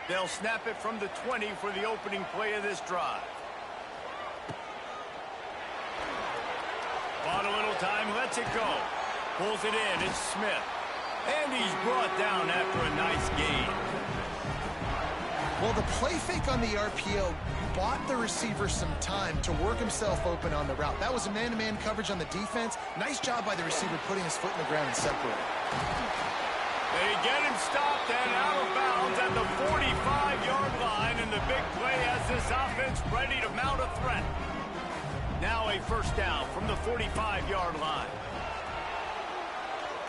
They'll snap it from the 20 for the opening play of this drive. Bought a little time, lets it go. Pulls it in, it's Smith. And he's brought down after a nice gain. Well, the play fake on the RPO bought the receiver some time to work himself open on the route. That was a man-to-man coverage on the defense. Nice job by the receiver putting his foot in the ground and separating. They get him stopped and out of bounds at the 45-yard line, and the big play has this offense ready to mount a threat. Now a 1st down from the 45-yard line.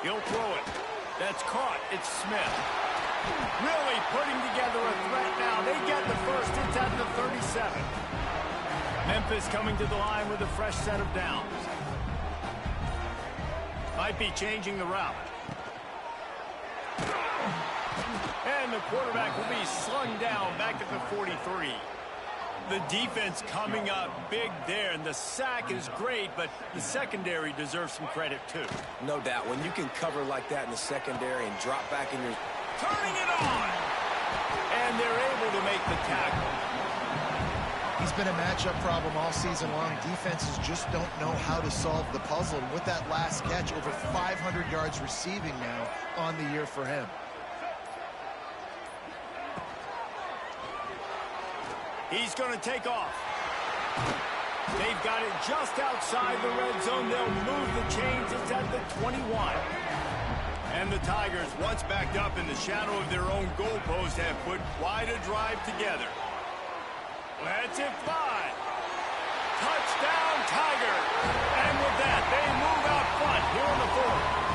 He'll throw it. That's caught. It's Smith. Really putting together a threat now. They get the first. It's at the 37. Memphis coming to the line with a fresh set of downs. Might be changing the route. And the quarterback will be slung down back at the 43. The defense coming up big there, and the sack is great, but the secondary deserves some credit too. No doubt. When you can cover like that in the secondary and drop back in your... Turning it on! And they're able to make the tackle. He's been a matchup problem all season long. Defenses just don't know how to solve the puzzle. And with that last catch, over 500 yards receiving now on the year for him. He's going to take off. They've got it just outside the red zone. They'll move the chains. It's at the 21. And the Tigers, once backed up in the shadow of their own goalpost, have put quite a drive together. Let's it fly. Touchdown, Tiger. And with that, they move out front here in the 4th.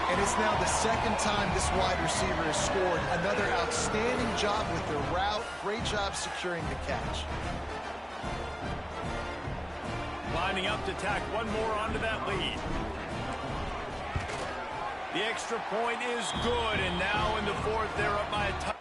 And it's now the 2nd time this wide receiver has scored. Another outstanding job with the route. Great job securing the catch. Lining up to tack one more onto that lead. The extra point is good, and now in the 4th, they're up by a touchdown.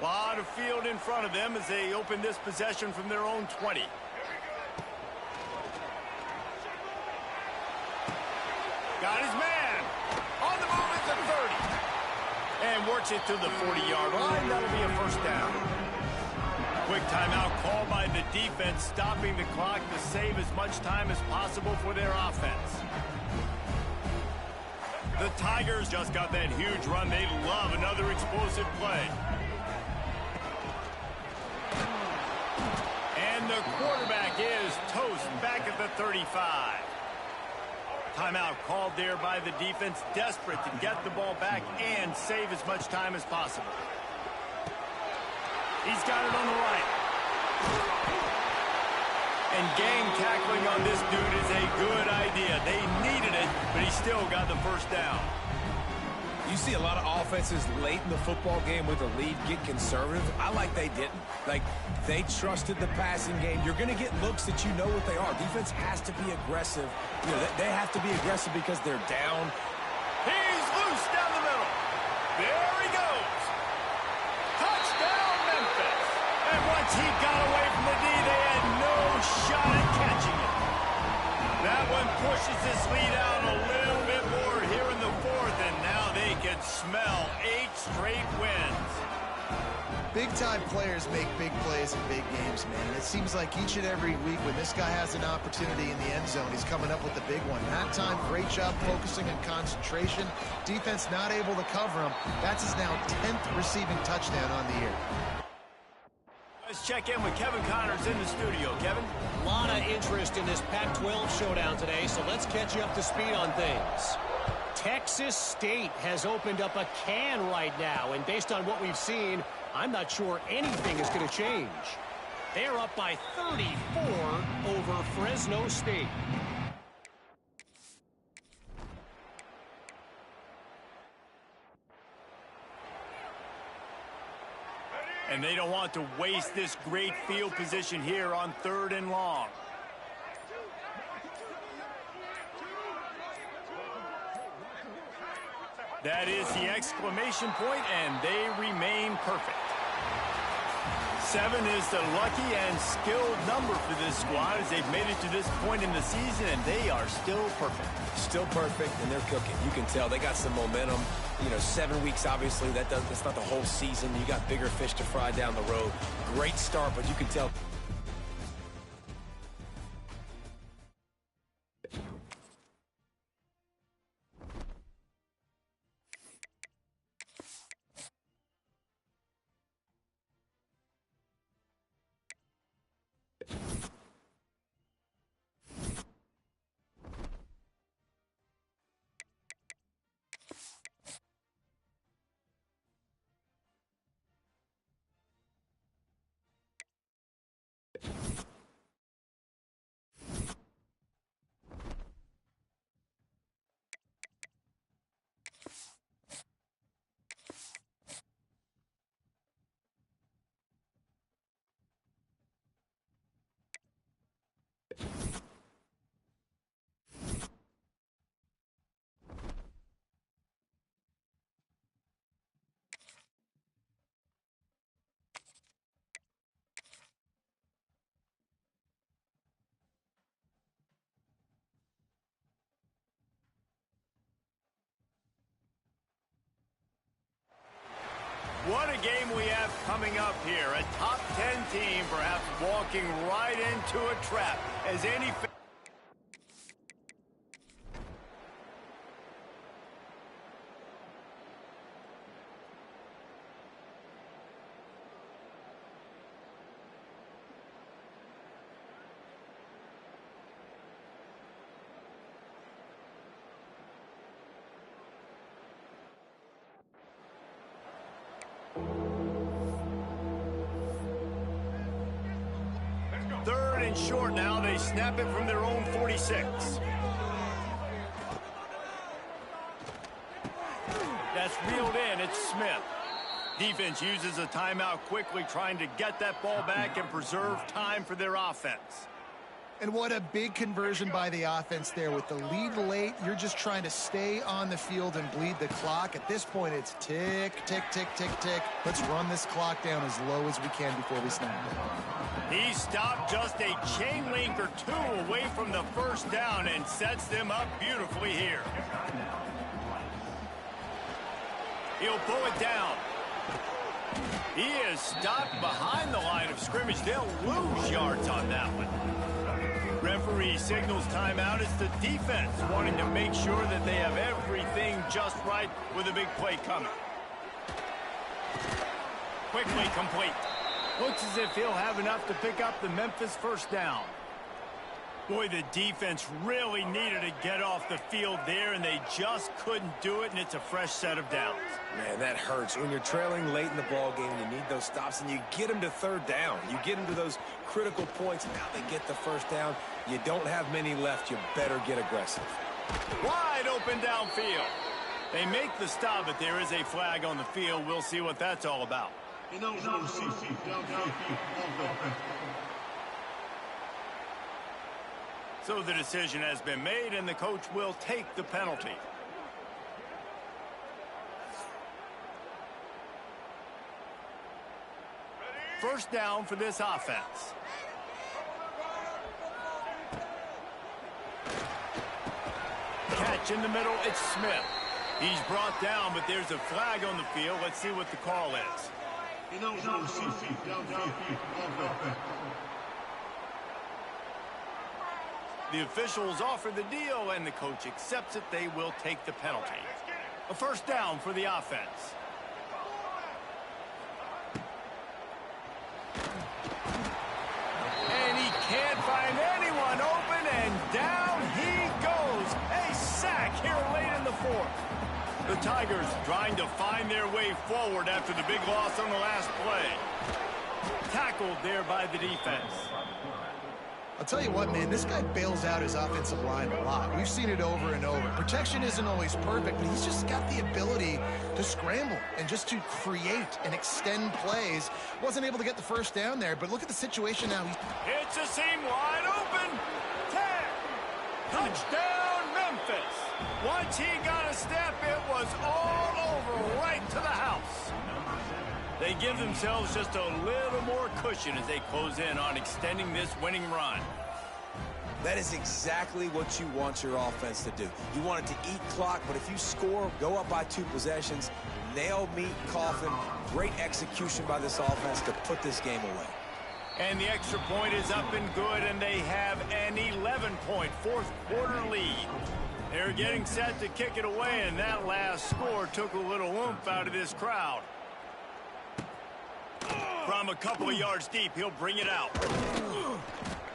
A lot of field in front of them as they open this possession from their own 20. Got his man. On the move at the 30. And works it to the 40-yard line. That'll be a 1st down. Quick timeout call by the defense, stopping the clock to save as much time as possible for their offense. The Tigers just got that huge run. They love another explosive play. And the quarterback is toast back at the 35. Timeout called there by the defense, desperate to get the ball back and save as much time as possible. He's got it on the right. And gang tackling on this dude is a good idea. They needed it, but he still got the 1st down. You see a lot of offenses late in the football game with a lead get conservative. I like they didn't. Like, they trusted the passing game. You're going to get looks that you know what they are. Defense has to be aggressive. You know, they have to be aggressive because they're down. He's loose down the middle. There he goes. Touchdown! pushes this lead out a little bit more here in the fourth, and now they can smell 8 straight wins. Big-time players make big plays in big games, man. And it seems like each and every week when this guy has an opportunity in the end zone, he's coming up with the big one. That time, great job focusing and concentration. Defense not able to cover him. That's his now 10th receiving touchdown on the year. Let's check in with Kevin Connors in the studio. Kevin? A lot of interest in this Pac-12 showdown today, so let's catch you up to speed on things. Texas State has opened up a can right now, and based on what we've seen, I'm not sure anything is going to change. They're up by 34 over Fresno State. And they don't want to waste this great field position here on 3rd and long. That is the exclamation point, and they remain perfect. 7 is the lucky and skilled number for this squad as they've made it to this point in the season, and they are still perfect. Still perfect, and they're cooking. You can tell they got some momentum. You know, 7 weeks, obviously, that's not the whole season. You got bigger fish to fry down the road. Great start, but you can tell. What a game we have coming up here. A top 10 team perhaps walking right into a trap as any... Third and short now. They snap it from their own 46. That's reeled in. It's Smith. Defense uses a timeout quickly, trying to get that ball back and preserve time for their offense. And what a big conversion by the offense there. With the lead late, you're just trying to stay on the field and bleed the clock. At this point, it's tick, tick, tick, tick, tick. Let's run this clock down as low as we can before we snap. He stopped just a chain link or two away from the first down and sets them up beautifully here. He'll pull it down. He is stopped behind the line of scrimmage. They'll lose yards on that one. Referee signals timeout. It's the defense wanting to make sure that they have everything just right with a big play coming. Quickly complete. Looks as if he'll have enough to pick up the Memphis first down. Boy, the defense really needed to get off the field there, and they just couldn't do it, and it's a fresh set of downs. Man, that hurts. When you're trailing late in the ball game, you need those stops, and you get them to third down. You get them to those critical points. Now they get the first down. You don't have many left. You better get aggressive. Wide open downfield. They make the stop, but there is a flag on the field. We'll see what that's all about. So the decision has been made, and the coach will take the penalty. First down for this offense. catch in the middle. It's Smith. He's brought down, but there's a flag on the field. Let's see what the call is. The officials offer the deal, and the coach accepts it. They will take the penalty. A first down for the offense. And he can't find anyone open, and down he goes. A sack here late in the fourth. The Tigers trying to find their way forward after the big loss on the last play. Tackled there by the defense. I'll tell you what, man, this guy bails out his offensive line a lot. We've seen it over and over. Protection isn't always perfect, but he's just got the ability to scramble and just to create and extend plays. Wasn't able to get the first down there, but look at the situation now. It's a seam wide open. 10. Touchdown, Memphis. Once he got a step, it was all over, right to the house. They give themselves just a little more cushion as they close in on extending this winning run. That is exactly what you want your offense to do. You want it to eat clock, but if you score, go up by 2 possessions, nail meat coffin, great execution by this offense to put this game away. And the extra point is up and good, and they have an 11-point fourth-quarter lead. They're getting set to kick it away, and that last score took a little oomph out of this crowd. From a couple of yards deep, he'll bring it out.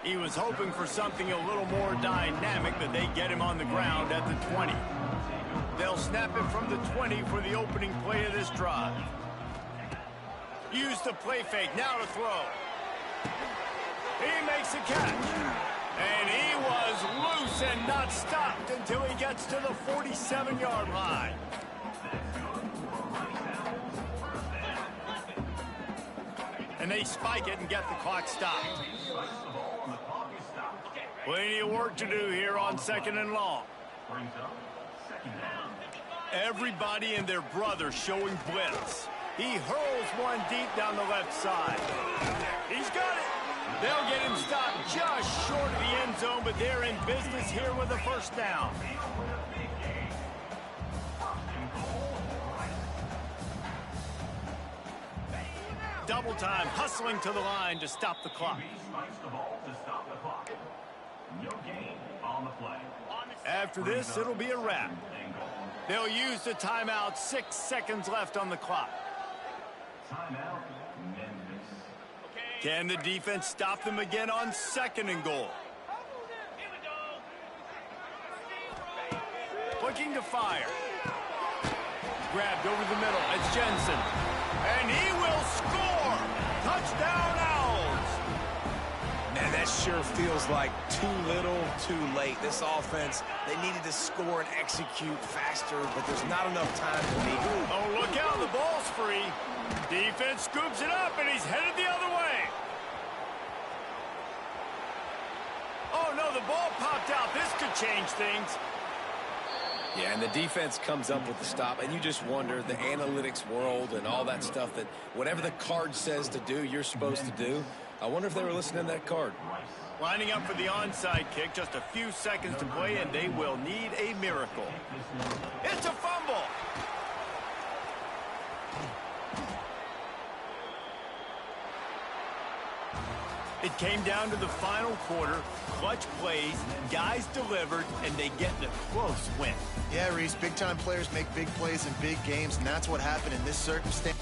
He was hoping for something a little more dynamic, but they get him on the ground at the 20. They'll snap it from the 20 for the opening play of this drive. Use the play fake, now to throw. He makes a catch. And he was loose and not stopped until he gets to the 47-yard line. And they spike it and get the clock stopped. Plenty of work to do here on 2nd and long. Everybody and their brother showing blitz. He hurls one deep down the left side. He's got it. They'll get him stopped just short of the end zone, but they're in business here with a first down. Double time, hustling to the line to stop the clock. After this, it'll be a wrap. They'll use the timeout, 6 seconds left on the clock. Can the defense stop them again on 2nd and goal? Looking to fire. Grabbed over the middle. It's Jensen. And he will score! Touchdown, Owls! Man, that sure feels like too little, too late. This offense, they needed to score and execute faster, but there's not enough time for me. Oh, look out, the ball's free. Defense scoops it up, and he's headed the other way. Oh, no, the ball popped out. This could change things. Yeah, and the defense comes up with the stop, and you just wonder, the analytics world and all that stuff, that whatever the card says to do, you're supposed to do. I wonder if they were listening to that card. Lining up for the onside kick, just a few seconds to play, and they will need a miracle. It's a fumble. It came down to the final quarter. Clutch plays, guys delivered, and they get the close win. Yeah, Reese, big-time players make big plays in big games, and that's what happened in this circumstance.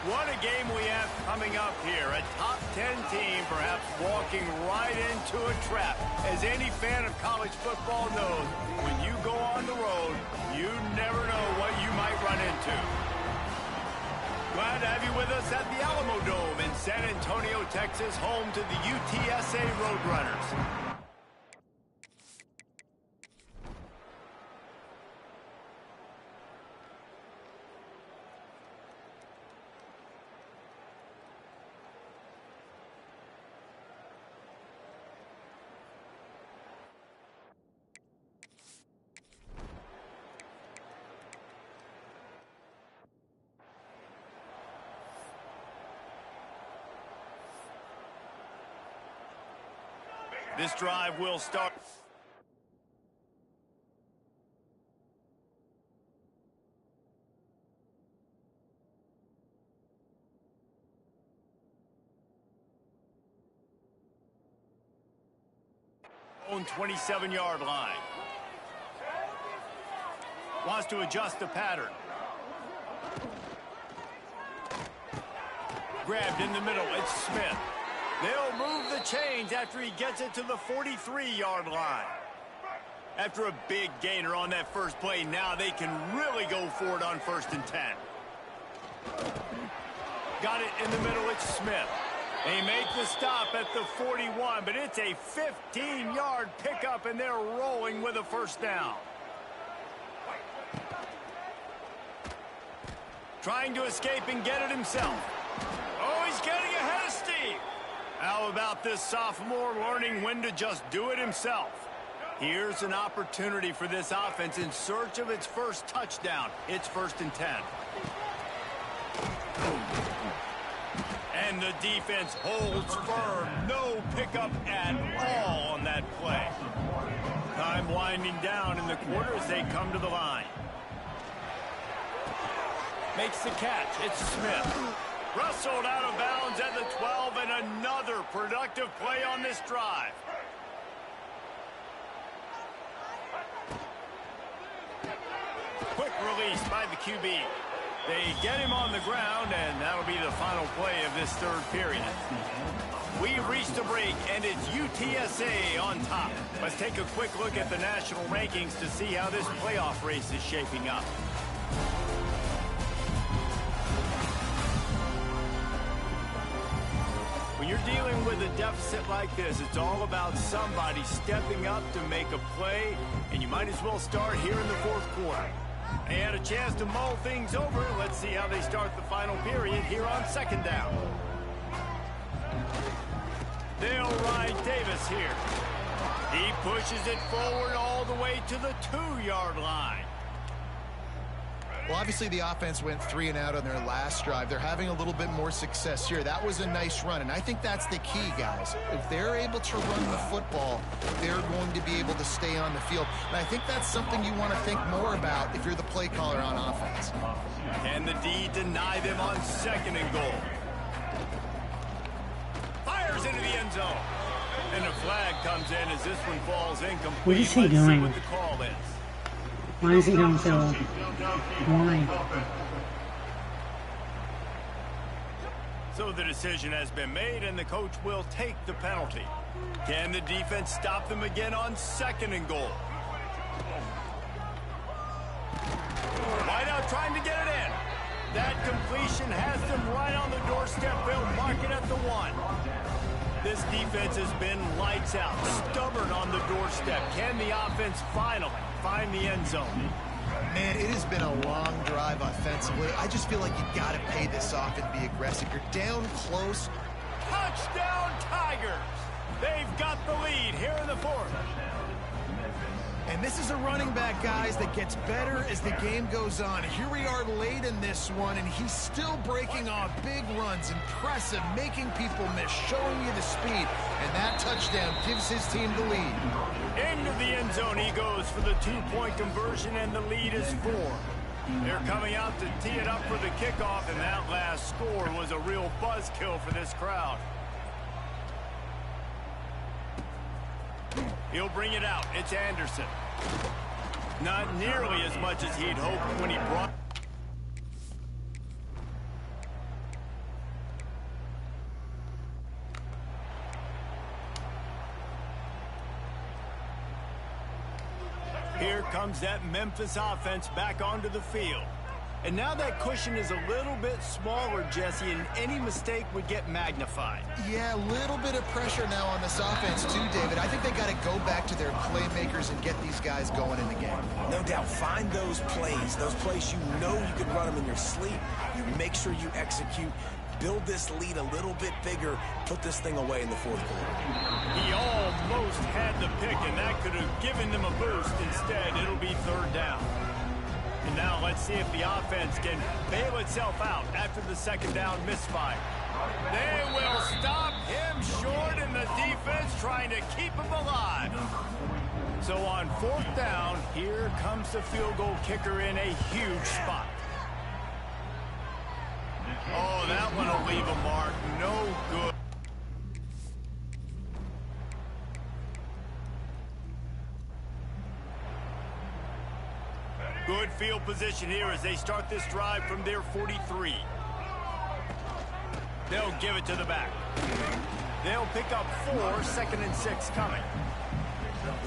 What a game we have coming up here. A top 10 team perhaps walking right into a trap. As any fan of college football knows, when you go on the road, you never know what you might run into. Glad to have you with us at the Alamo Dome in San Antonio, Texas, home to the UTSA Roadrunners. This drive will start. Own 27-yard line. Wants to adjust the pattern. Grabbed in the middle. It's Smith. They'll move the chains after he gets it to the 43-yard line. After a big gainer on that first play, now they can really go for it on 1st and 10. Got it in the middle, it's Smith. They make the stop at the 41, but it's a 15-yard pickup, and they're rolling with a first down. Trying to escape and get it himself. Oh, he's getting ahead of Steve. How about this sophomore learning when to just do it himself? Here's an opportunity for this offense in search of its first touchdown. It's 1st and 10. And the defense holds firm. No pickup at all on that play. Time winding down in the quarter as they come to the line. Makes the catch. It's Smith. Wrestled out of bounds at the 12, and another productive play on this drive. Quick release by the QB. They get him on the ground, and that'll be the final play of this 3rd period. We've reached a break, and it's UTSA on top. Let's take a quick look at the national rankings to see how this playoff race is shaping up. When you're dealing with a deficit like this, it's all about somebody stepping up to make a play, and you might as well start here in the 4th quarter. They had a chance to mull things over. Let's see how they start the final period here on 2nd down. They'll ride Davis here. He pushes it forward all the way to the 2-yard line. Well, obviously the offense went 3 and out on their last drive. They're having a little bit more success here. That was a nice run, and I think that's the key, guys. If they're able to run the football, they're going to be able to stay on the field. And I think that's something you want to think more about if you're the play caller on offense. Can the D deny them on 2nd and goal? Fires into the end zone. And a flag comes in as this one falls incomplete. What is he Let's doing? see what the call is. Why is he going so boring? So the decision has been made, and the coach will take the penalty. Can the defense stop them again on 2nd and goal? Wideout trying to get it in. That completion has them right on the doorstep. They'll mark it at the 1. This defense has been lights out, stubborn on the doorstep. Can the offense finally find the end zone? Man, it has been a long drive offensively. I just feel like you got to pay this off and be aggressive. You're down close. Touchdown, Tigers! They've got the lead here in the 4th. And this is a running back, guys, that gets better as the game goes on. Here we are late in this one, and he's still breaking off big runs. Impressive, making people miss, showing you the speed. And that touchdown gives his team the lead. Into the end zone he goes for the 2-point conversion, and the lead is 4. They're coming out to tee it up for the kickoff, and that last score was a real buzzkill for this crowd. He'll bring it out. It's Anderson. Not nearly as much as he'd hoped when he brought. Here comes that Memphis offense back onto the field. And now that cushion is a little bit smaller, Jesse, and any mistake would get magnified. Yeah, a little bit of pressure now on this offense too, David. I think they got to go back to their playmakers and get these guys going in the game. No doubt. Find those plays you know you can run them in your sleep. You make sure you execute. Build this lead a little bit bigger. Put this thing away in the fourth quarter. He almost had the pick, and that could have given them a boost. Instead, it'll be third down. And now let's see if the offense can bail itself out after the second down misfire. They will stop him short, and the defense trying to keep him alive. So on fourth down, here comes the field goal kicker in a huge spot. Oh, that one will leave a mark. No good. Good field position here as they start this drive from their 43. They'll give it to the back. They'll pick up 4, second and 6 coming.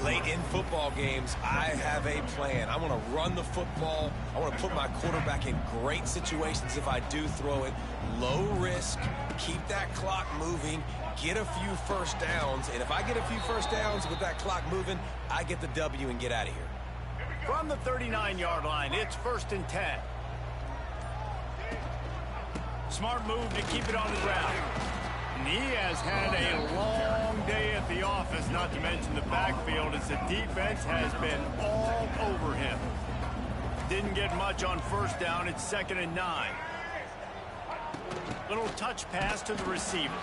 Late in football games, I have a plan. I want to run the football. I want to put my quarterback in great situations if I do throw it. Low risk, keep that clock moving, get a few first downs. And if I get a few first downs with that clock moving, I get the W and get out of here. From the 39-yard line, it's 1st and 10. Smart move to keep it on the ground. And he has had a long day at the office, not to mention the backfield, as the defense has been all over him. Didn't get much on first down. It's 2nd and 9. Little touch pass to the receiver.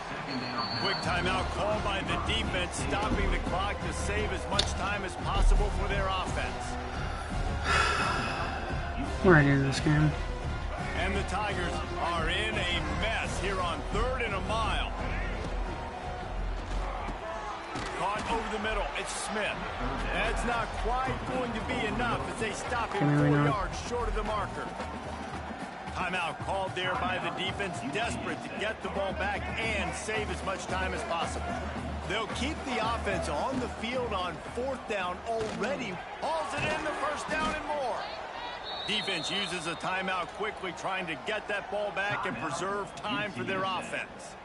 Quick timeout called by the defense, stopping the clock to save as much time as possible for their offense. We're right into this game. And the Tigers are in a mess here on 3rd and a mile. Caught over the middle. It's Smith. That's not quite going to be enough as they stop him 4 yards short of the marker. Timeout called there by the defense, desperate to get the ball back and save as much time as possible. They'll keep the offense on the field on 4th down already. Hauls it in the 1st down and more. Defense uses a timeout quickly, trying to get that ball back and preserve time for their offense.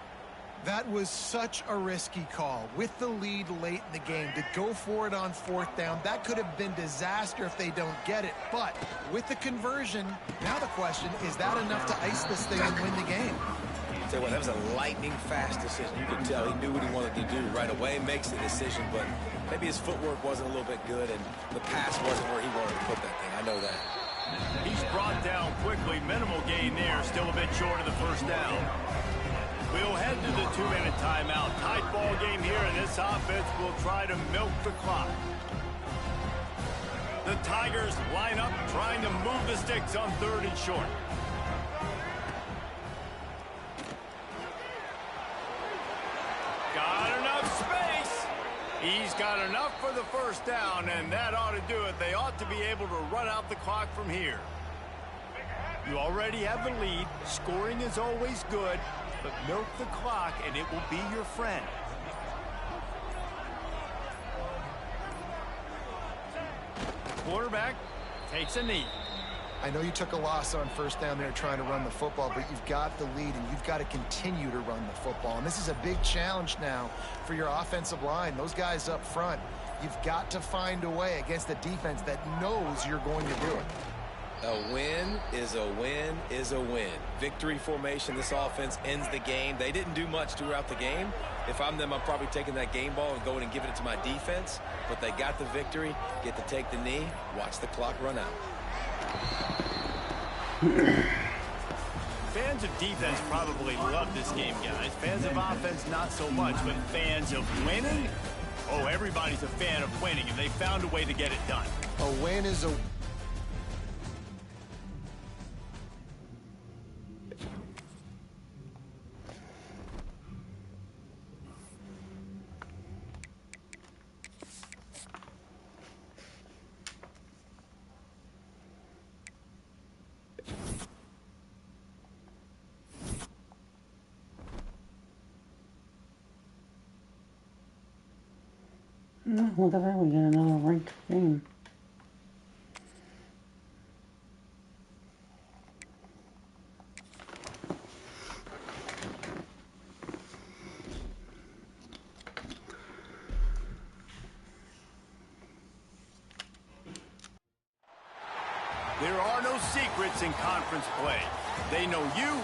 That was such a risky call. With the lead late in the game, to go for it on 4th down, that could have been disaster if they don't get it. But with the conversion, now the question, is that enough to ice this thing and win the game? I'll tell you what, that was a lightning-fast decision. You could tell he knew what he wanted to do right away, makes the decision, but maybe his footwork wasn't a little bit good, and the pass wasn't where he wanted to put that thing. I know that. He's brought down quickly. Minimal gain there. Still a bit short of the 1st down. We'll head to the 2-minute timeout. Tight ball game here, and this offense will try to milk the clock. The Tigers line up, trying to move the sticks on 3rd and short. Got enough space. He's got enough for the 1st down, and that ought to do it. They ought to be able to run out the clock from here. You already have the lead. Scoring is always good, but milk the clock, and it will be your friend. Quarterback takes a knee. I know you took a loss on 1st down there trying to run the football, but you've got the lead, and you've got to continue to run the football. And this is a big challenge now for your offensive line. Those guys up front, you've got to find a way against a defense that knows you're going to do it. A win is a win is a win. Victory formation, this offense ends the game. They didn't do much throughout the game. If I'm them, I'm probably taking that game ball and going and giving it to my defense. But they got the victory, get to take the knee, watch the clock run out. Fans of defense probably love this game, guys. Fans of offense, not so much. But fans of winning? Oh, everybody's a fan of winning, and they found a way to get it done. A win is a... Look at that, we get another ranked game. There are no secrets in conference play. They know you,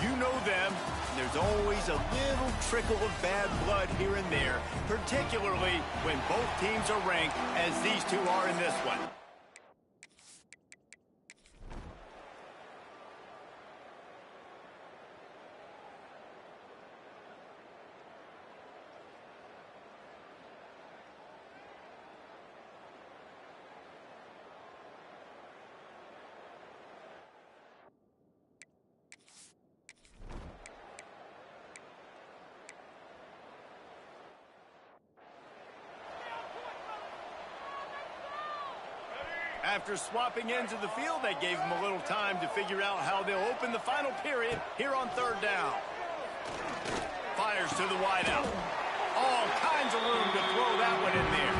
you know them, and there's always a little trickle of bad blood here and there, particularly when both teams are ranked as these two are in this one. After swapping ends of the field, that gave them a little time to figure out how they'll open the final period here on third down. Fires to the wideout. All kinds of room to throw that one in there.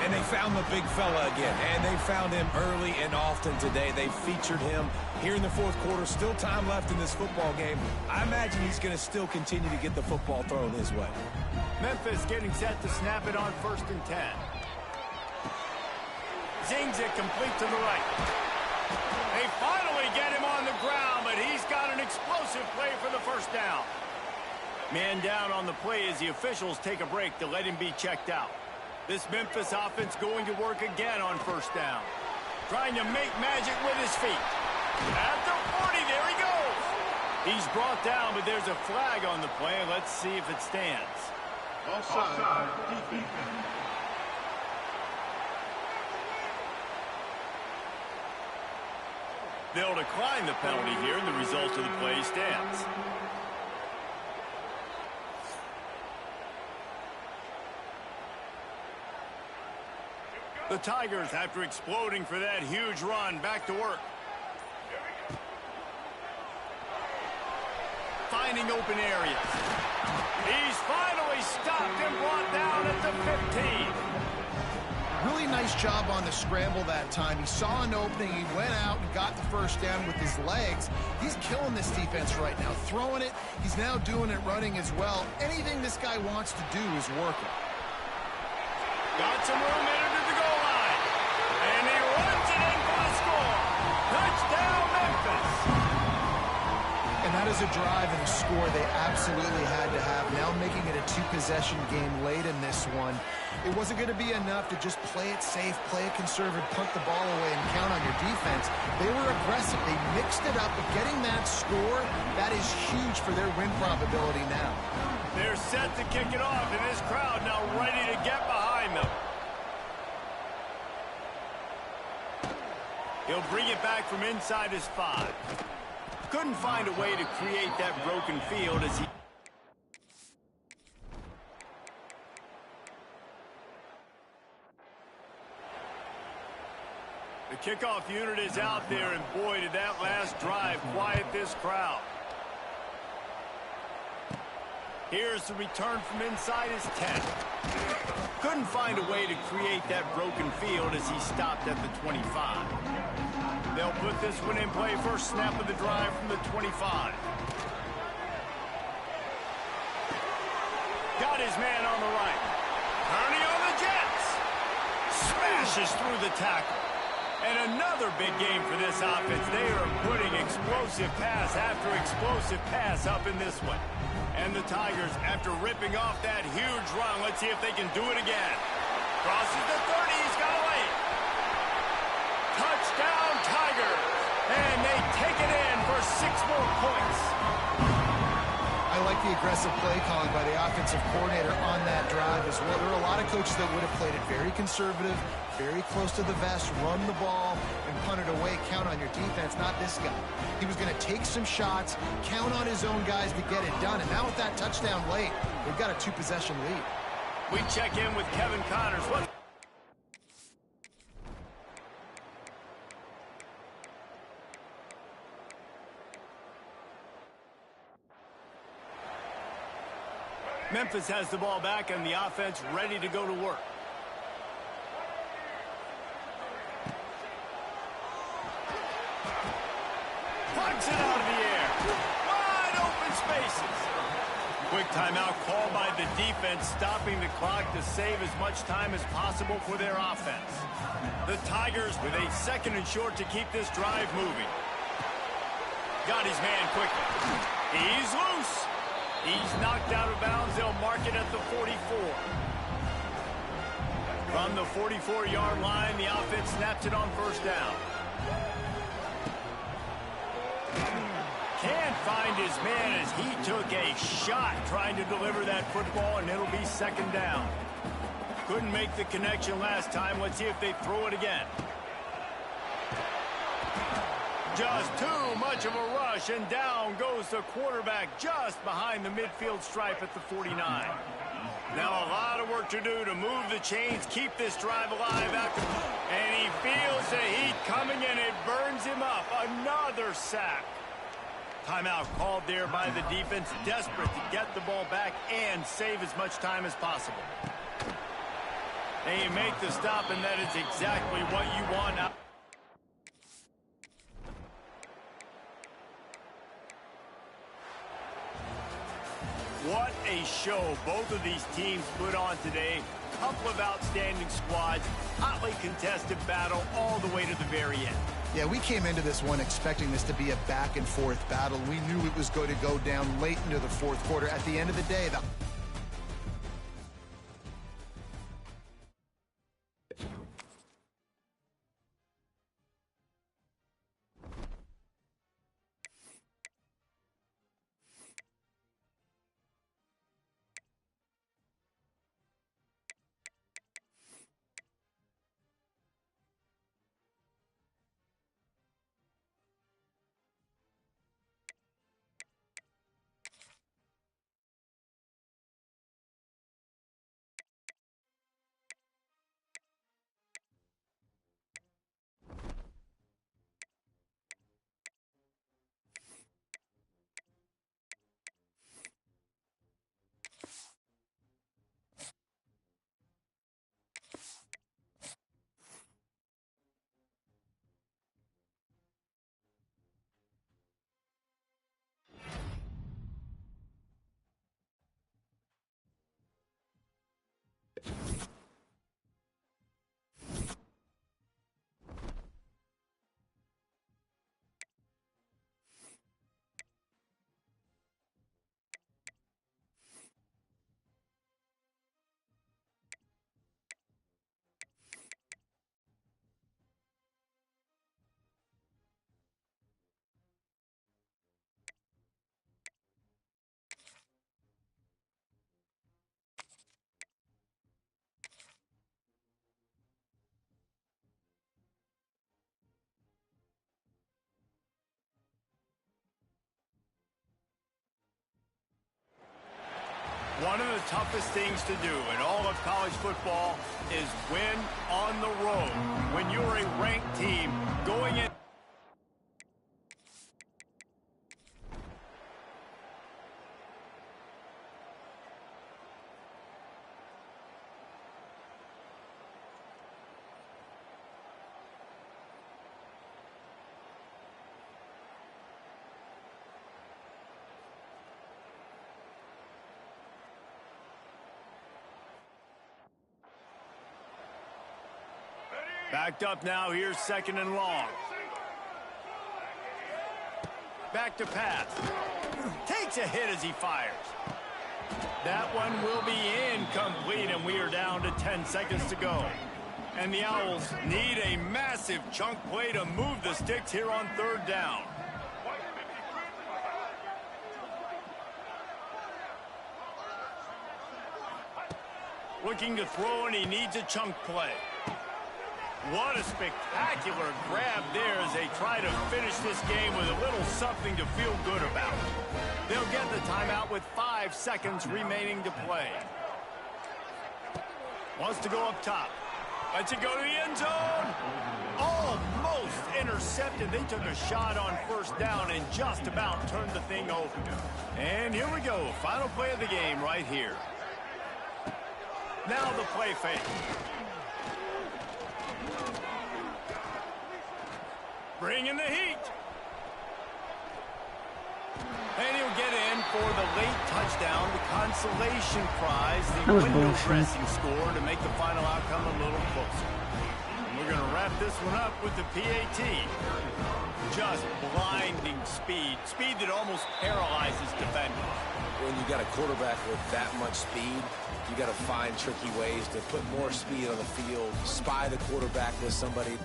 And they found the big fella again, and they found him early and often today. They featured him here in the fourth quarter. Still time left in this football game. I imagine he's going to still continue to get the football thrown his way. Memphis getting set to snap it on 1st and 10. Zings it complete to the right. They finally get him on the ground, but he's got an explosive play for the first down. Man down on the play as the officials take a break to let him be checked out. This Memphis offense going to work again on 1st down. Trying to make magic with his feet. At the 40, there he goes. He's brought down, but there's a flag on the play. Let's see if it stands. Offside, defense. They'll decline the penalty here, and the result of the play stands. The Tigers, after exploding for that huge run, back to work. Finding open areas. He's finally stopped and brought down at the 15. Really nice job on the scramble that time. He saw an opening, he went out and got the first down with his legs. He's killing this defense right now. Throwing it, he's now doing it running as well. Anything this guy wants to do is working. Got some room into the goal line. And he runs it in for the score. Touchdown, Memphis. And that is a drive and a score they absolutely had to have. Now making it a two-possession game late in this one. It wasn't going to be enough to just play it safe, play it conservative, punt the ball away, and count on your defense. They were aggressive. They mixed it up, but getting that score, that is huge for their win probability now. They're set to kick it off, and this crowd now ready to get behind them. He'll bring it back from inside his 5. Couldn't find a way to create that broken field as he... The kickoff unit is out there, and boy, did that last drive quiet this crowd. Here's the return from inside his 10. Couldn't find a way to create that broken field as he stopped at the 25. They'll put this one in play, first snap of the drive from the 25. Got his man on the right. Kearney on the Jets. Smashes through the tackle. And another big game for this offense. They are putting explosive pass after explosive pass up in this one. And the Tigers, after ripping off that huge run, let's see if they can do it again. Crosses the 30, he's got a lane. Touchdown, Tigers. And they take it in for 6 more points. I like the aggressive play calling by the offensive coordinator on that drive as well. There are a lot of coaches that would have played it very conservative, very close to the vest, run the ball, and punt it away. Count on your defense, not this guy. He was going to take some shots, count on his own guys to get it done. And now with that touchdown late, they've got a 2-possession lead. We check in with Kevin Connors. Memphis has the ball back and the offense ready to go to work. Punts it out of the air. Wide open spaces. Quick timeout called by the defense, stopping the clock to save as much time as possible for their offense. The Tigers with a 2nd and short to keep this drive moving. Got his man quickly. He's loose. He's knocked out of bounds. They'll mark it at the 44. From the 44-yard line, the offense snaps it on 1st down. Can't find his man as he took a shot trying to deliver that football, and it'll be 2nd down. Couldn't make the connection last time. Let's see if they throw it again. Just too much of a rush, and down goes the quarterback just behind the midfield stripe at the 49. Now a lot of work to do to move the chains, keep this drive alive. And he feels the heat coming, and it burns him up. Another sack. Timeout called there by the defense, desperate to get the ball back and save as much time as possible. They make the stop, and that is exactly what you want now. What a show both of these teams put on today. Couple of outstanding squads, hotly contested battle all the way to the very end. Yeah, we came into this one expecting this to be a back-and-forth battle. We knew it was going to go down late into the 4th quarter. At the end of the day, One of the toughest things to do in all of college football is win on the road. When you're a ranked team going in. Backed up now, here's 2nd and long. Back to pass. Takes a hit as he fires. That one will be incomplete, and we are down to 10 seconds to go. And the Owls need a massive chunk play to move the sticks here on 3rd down. Looking to throw, and he needs a chunk play. What a spectacular grab there as they try to finish this game with a little something to feel good about. They'll get the timeout with 5 seconds remaining to play. Wants to go up top. Lets it go to the end zone. Almost intercepted. They took a shot on 1st down and just about turned the thing over. And here we go. Final play of the game right here. Now the play fake. Bring in the heat. And he'll get in for the late touchdown, the consolation prize, the was window bullshit. dressing score to make the final outcome a little closer. And we're going to wrap this one up with the PAT. Just blinding speed. Speed that almost paralyzes defenders. When you got a quarterback with that much speed, you got to find tricky ways to put more speed on the field, spy the quarterback with somebody.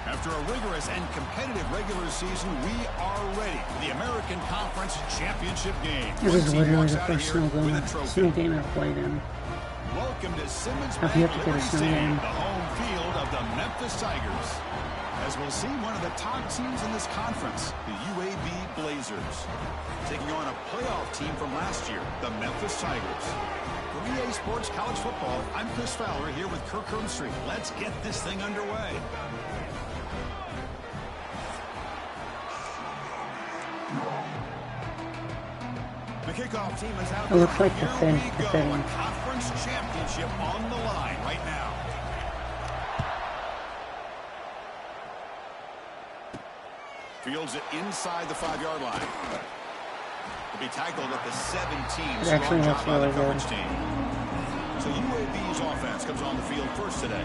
After a rigorous and competitive regular season, we are ready for the American Conference Championship game. This is One team literally walks the out of first here with a snow trophy. game I've played in. Welcome to Simmons I've Bank yet to get a Liberty snow Stadium, game. the home field of the Memphis Tigers. As we'll see one of the top teams in this conference, the UAB Blazers, taking on a playoff team from last year, the Memphis Tigers. For EA Sports College Football, I'm Chris Fowler here with Kirk Street. Let's get this thing underway. The kickoff team is out It looks there. like the Here we thing, go. the thing. A conference championship on the line right now. Fields it inside the 5-yard line. Will be tackled at the 17. It actually Strong looks job by the really coverage good. team. So UAB's offense comes on the field first today.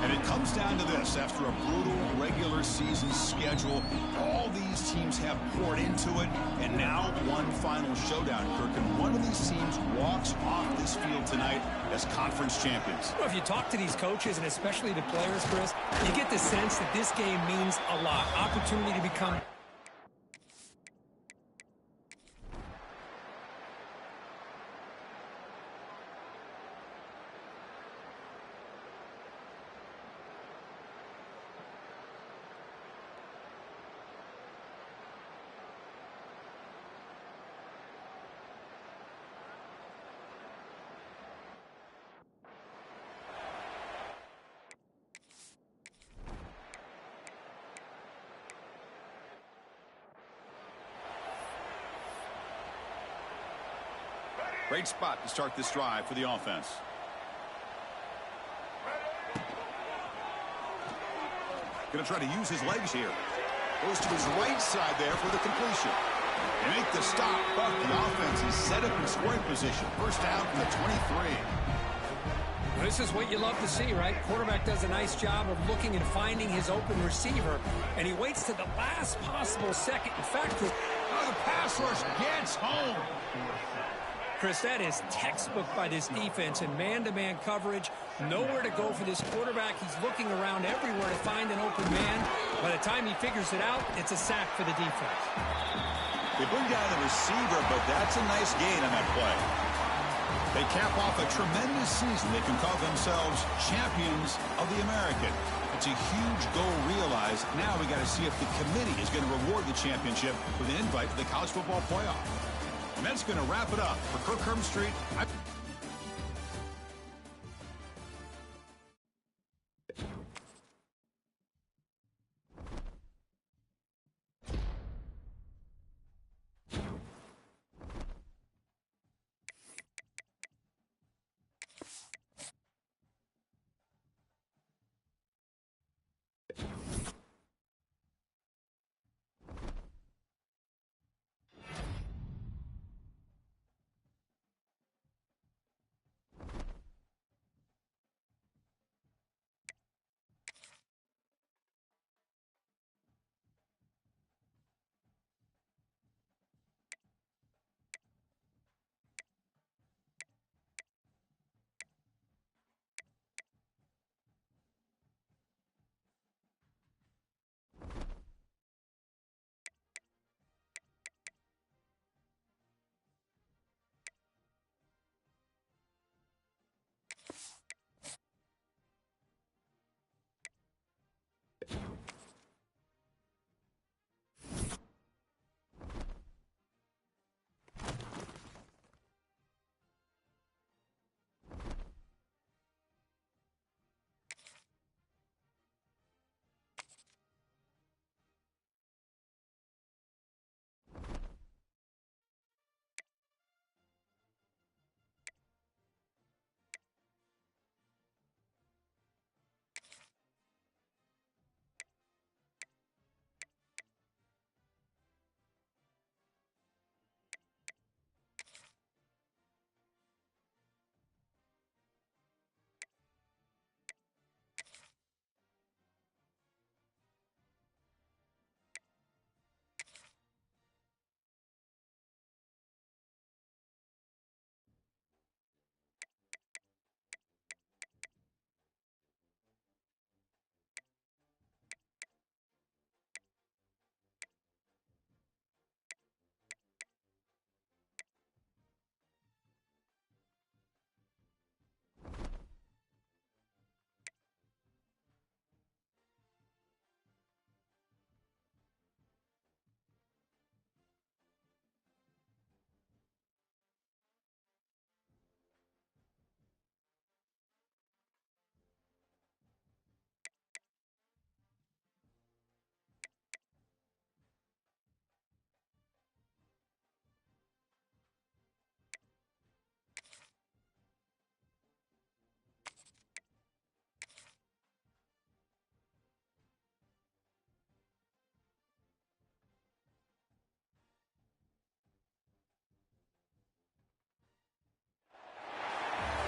And it comes down to this. After a brutal regular season schedule, all these teams have poured into it. And now one final showdown, Kirk. And one of these teams walks off this field tonight as conference champions. Well, if you talk to these coaches, and especially the players, Chris, you get the sense that this game means a lot. Opportunity to become... Great spot to start this drive for the offense. Going to try to use his legs here. Goes to his right side there for the completion. They make the stop, but the offense is set up in scoring position. First down from the 23. This is what you love to see, right? Quarterback does a nice job of looking and finding his open receiver, and he waits to the last possible second. In fact, the pass rush gets home. Chris, that is textbook by this defense in man-to-man coverage. Nowhere to go for this quarterback. He's looking around everywhere to find an open man. By the time he figures it out, it's a sack for the defense. They bring down the receiver, but that's a nice gain on that play. They cap off a tremendous season. They can call themselves champions of the American. It's a huge goal realized. Now we got to see if the committee is going to reward the championship with an invite to the college football playoff. And that's going to wrap it up for Kirk Street.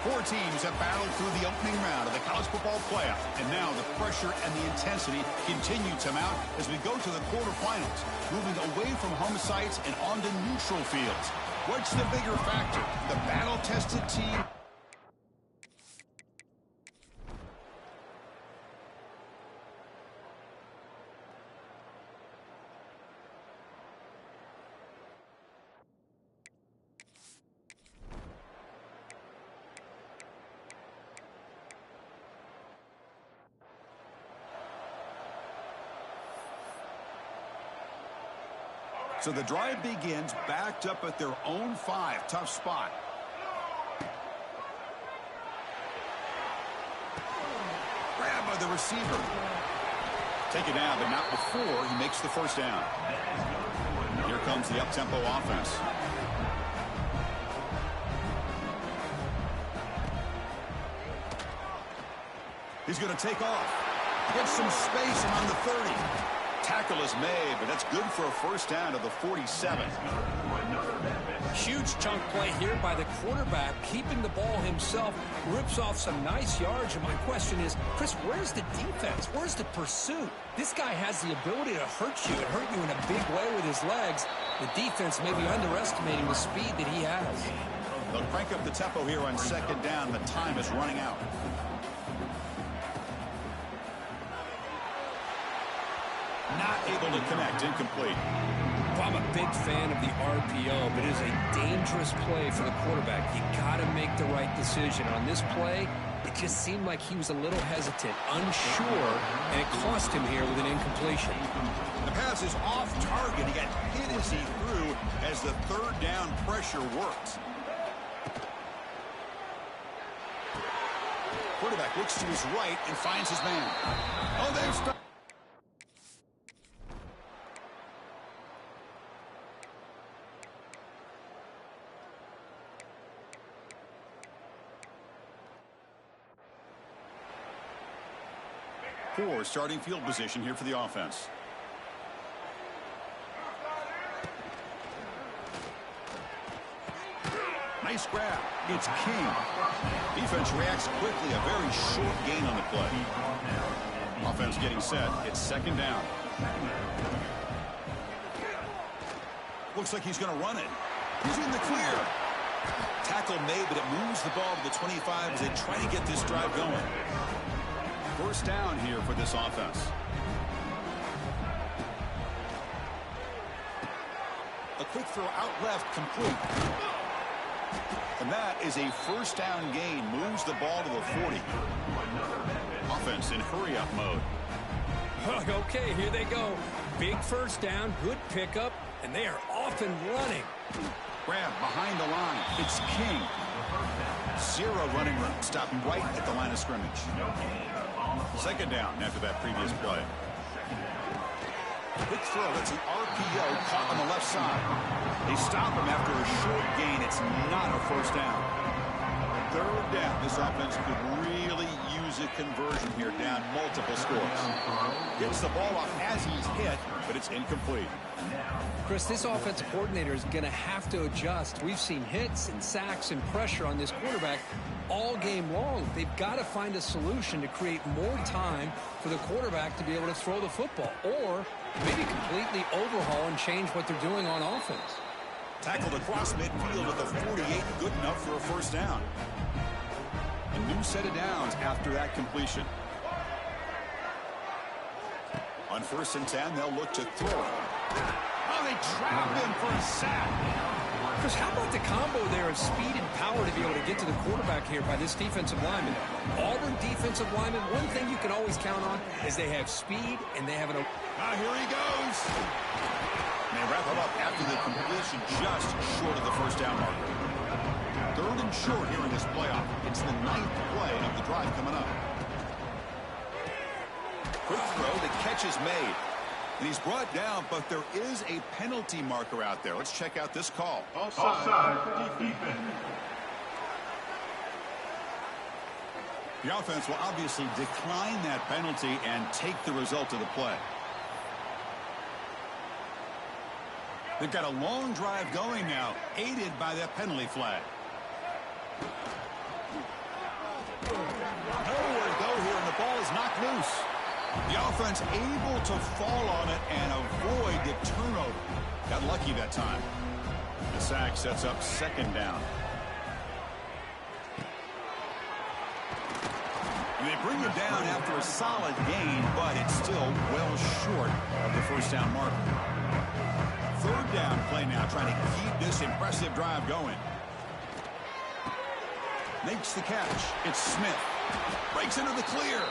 Four teams have battled through the opening round of the college football playoff. And now the pressure and the intensity continue to mount as we go to the quarterfinals, moving away from home sites and onto neutral fields. What's the bigger factor? The battle-tested team? So the drive begins backed up at their own 5. Tough spot. Grab by the receiver. Taken down, but not before he makes the first down. Here comes the up-tempo offense. He's going to take off. Gets some space around the 30. Tackle is made, but that's good for a first down to the 47. Huge chunk play here by the quarterback, keeping the ball himself, rips off some nice yards. And my question is, Chris, where's the defense? Where's the pursuit? This guy has the ability to hurt you and hurt you in a big way with his legs. The defense may be underestimating the speed that he has. They'll crank up the tempo here on second down. The time is running out. Not able to connect. Incomplete. I'm a big fan of the RPO, but it is a dangerous play for the quarterback. You got to make the right decision. On this play, it just seemed like he was a little hesitant, unsure, and it cost him here with an incompletion. The pass is off target. He got hit as he threw as the third down pressure works. Quarterback looks to his right and finds his man. Oh, they've stopped. Poor starting field position here for the offense. Nice grab. It's King. Defense reacts quickly. A very short gain on the play. Offense getting set. It's second down. Looks like he's going to run it. He's in the clear. Tackle made, but it moves the ball to the 25 as they try to get this drive going. First down here for this offense. A quick throw out left, complete. And that is a first down gain. Moves the ball to the 40. Offense in hurry-up mode. Okay, here they go. Big first down, good pickup, and they are off and running. Grab behind the line. It's King. Zero running room. Stopping right at the line of scrimmage. Second down after that previous play. Quick throw. That's an RPO caught on the left side. They stop him after a short gain. It's not a first down. Third down. This offense could really use a conversion here, down multiple scores. Gets the ball off as he's hit, but it's incomplete. Chris, this offensive coordinator is going to have to adjust. We've seen hits and sacks and pressure on this quarterback all game long. They've got to find a solution to create more time for the quarterback to be able to throw the football, or maybe completely overhaul and change what they're doing on offense. Tackled across midfield at the 48, good enough for a first down. A new set of downs after that completion. On 1st and 10, they'll look to throw. Oh, they trap him for a sack. Chris, how about the combo there of speed and power to be able to get to the quarterback here by this defensive lineman? Auburn defensive lineman, one thing you can always count on is they have speed and they have an... Ah, here he goes. And they wrap it up after the completion just short of the first down marker. Third and short here in this playoff. It's the 9th play of the drive coming up. Quick throw, the catch is made. And he's brought down, but there is a penalty marker out there. Let's check out this call. Offside, defense. The offense will obviously decline that penalty and take the result of the play. They've got a long drive going now, aided by that penalty flag. loose. The offense able to fall on it and avoid the turnover. Got lucky that time. The sack sets up second down. They bring him down after a solid gain, but it's still well short of the first down marker. Third down play now, trying to keep this impressive drive going. Makes the catch. It's Smith. Breaks into the clear.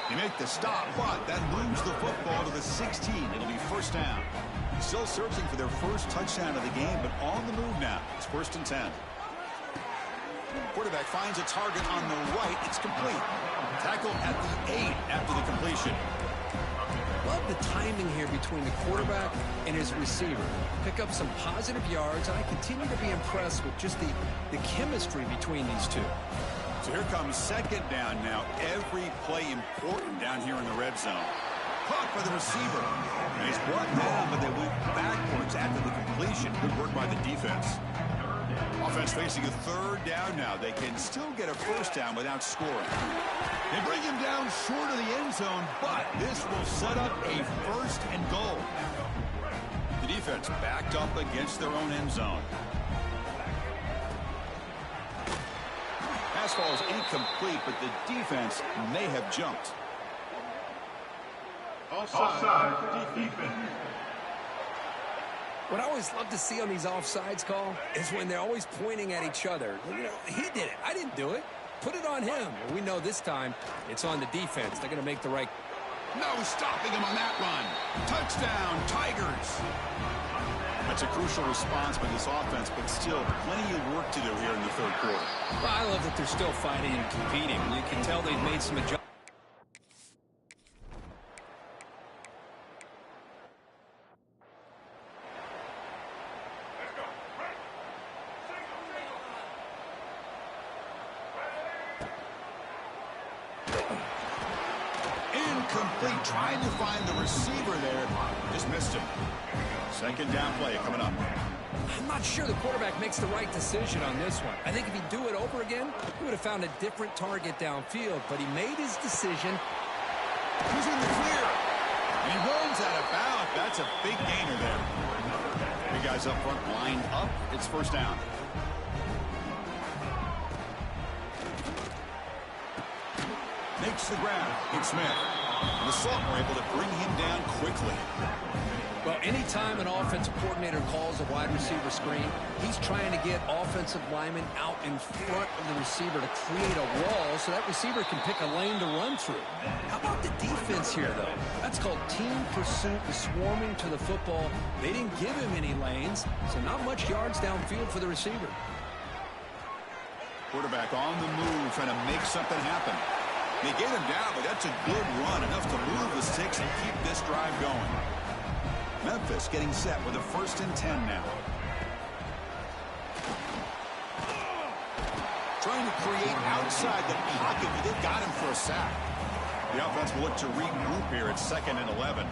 They make the stop, but that moves the football to the 16. It'll be first down. Still searching for their first touchdown of the game, but on the move now. It's first and 10. Quarterback finds a target on the right. It's complete. Tackled at the 8 after the completion. Love the timing here between the quarterback and his receiver. Pick up some positive yards, and I continue to be impressed with just the chemistry between these two. So here comes second down now. Every play important down here in the red zone. Caught by the receiver. And he's brought down, but they went backwards after the completion. Good work by the defense. Offense facing a third down now. They can still get a first down without scoring. They bring him down short of the end zone, but this will set up a first and goal. The defense backed up against their own end zone. Pass ball is incomplete, but the defense may have jumped. Offside, defense. What I always love to see on these offsides call is when they're always pointing at each other. You know, he did it. I didn't do it. Put it on him. We know this time it's on the defense. They're going to make the right. No stopping him on that run. Touchdown, Tigers. That's a crucial response by this offense, but still plenty of work to do here in the third quarter. Well, I love that they're still fighting and competing. You can tell they've made some adjustments. Incomplete, trying to find the receiver there. Just missed him. Second down play coming up. I'm not sure the quarterback makes the right decision on this one. I think if he'd do it over again, he would have found a different target downfield, but he made his decision. He's in the clear. He runs out of bounds. That's a big gainer there. Three guys up front lined up. It's first down. Makes the grab. It's Smith. And the Sultan were able to bring him down quickly. Well, anytime an offensive coordinator calls a wide receiver screen, he's trying to get offensive linemen out in front of the receiver to create a wall so that receiver can pick a lane to run through. How about the defense here, though? That's called team pursuit, swarming to the football. They didn't give him any lanes, so not much yards downfield for the receiver. Quarterback on the move, trying to make something happen. They get him down, but that's a good run, enough to move the sticks and keep this drive going. Memphis getting set with a first and 10 now. Trying to create outside the pocket, but they've got him for a sack. The offense will look to regroup here at 2nd and 11.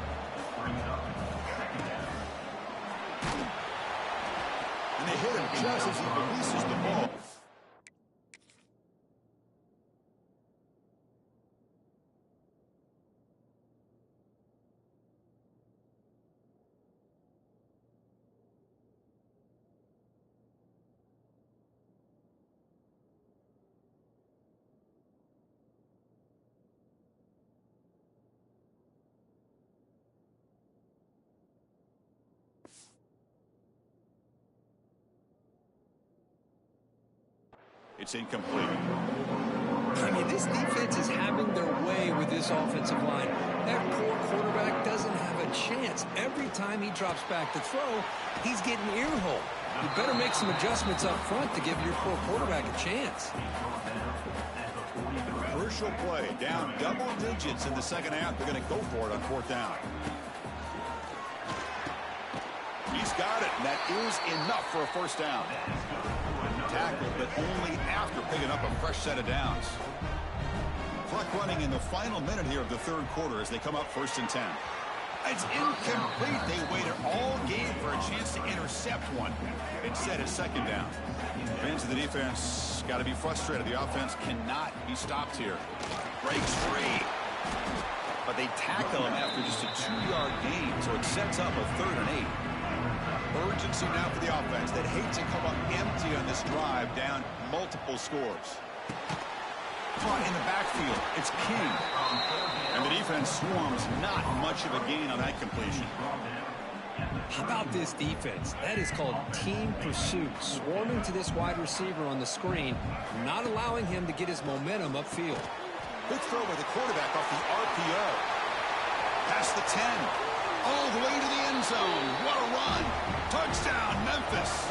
And they hit him just as he releases the ball. It's incomplete. I mean, this defense is having their way with this offensive line. That poor quarterback doesn't have a chance. Every time he drops back to throw, he's getting ear-holed. You better make some adjustments up front to give your poor quarterback a chance. Crucial play, down double digits in the second half. They're going to go for it on 4th down. He's got it, and that is enough for a first down. Tackled, but only after picking up a fresh set of downs. Clock running in the final minute here of the third quarter as they come up 1st and 10. It's incomplete. They waited all game for a chance to intercept one. Instead, it's 2nd down. Fans of the defense got to be frustrated. The offense cannot be stopped here. Breaks free. But they tackle him after just a 2-yard gain, so it sets up a 3rd and 8. Urgency now for the offense that hate to come up empty on this drive, down multiple scores. Caught in the backfield. It's King. And the defense swarms, not much of a gain on that completion. How about this defense? That is called team pursuit. Swarming to this wide receiver on the screen, not allowing him to get his momentum upfield. Good throw by the quarterback off the RPO. Past the 10. All the way to the end zone. What a run. Touchdown, Memphis.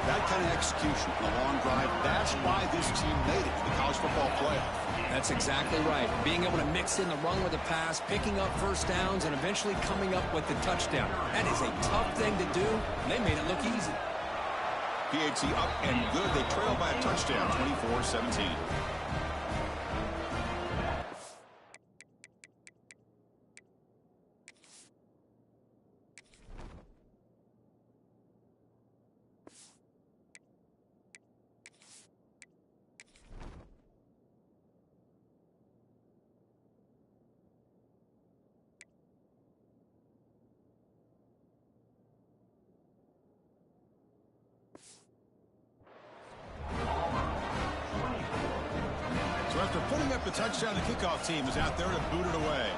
That kind of execution on a long drive, that's why this team made it to the college football playoff. That's exactly right. Being able to mix in the run with the pass, picking up first downs, and eventually coming up with the touchdown. That is a tough thing to do. They made it look easy. PAT up and good. They trail by a touchdown, 24-17. After putting up the touchdown, the kickoff team is out there to boot it away.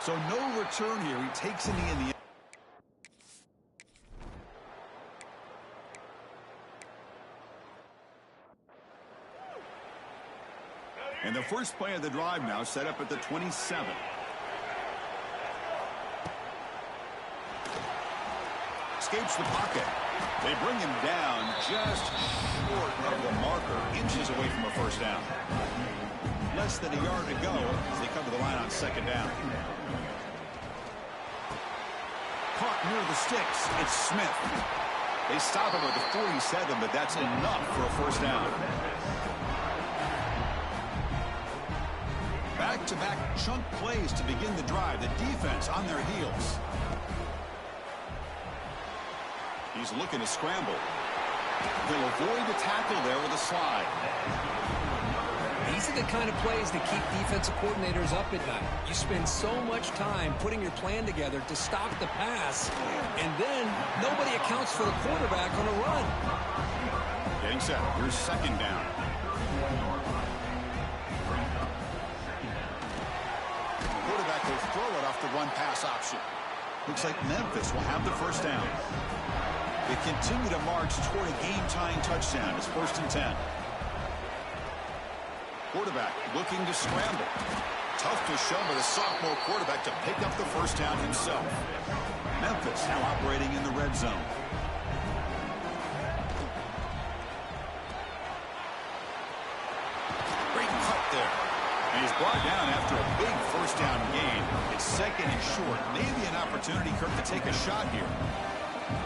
So no return here. He takes a knee in the And the first play of the drive now set up at the 27. Escapes the pocket. They bring him down just short of the marker, inches away from a first down. Less than a yard to go as they come to the line on 2nd down. Caught near the sticks. It's Smith. They stop him at the 47, but that's enough for a first down. Back-to-back chunk plays to begin the drive. The defense on their heels. He's looking to scramble. He'll avoid the tackle there with a slide. These are the kind of plays that keep defensive coordinators up at night. You spend so much time putting your plan together to stop the pass, and then nobody accounts for the quarterback on a run. Getting set. Here's 2nd down. The quarterback will throw it off the run-pass option. Looks like Memphis will have the first down. They continue to march toward a game-tying touchdown. It's 1st and 10. Quarterback looking to scramble. Tough to show by the sophomore quarterback to pick up the first down himself. Memphis now operating in the red zone. Great cut there. And he's brought down after a big first down gain. It's 2nd and short. Maybe an opportunity, Kirk, to take a shot here.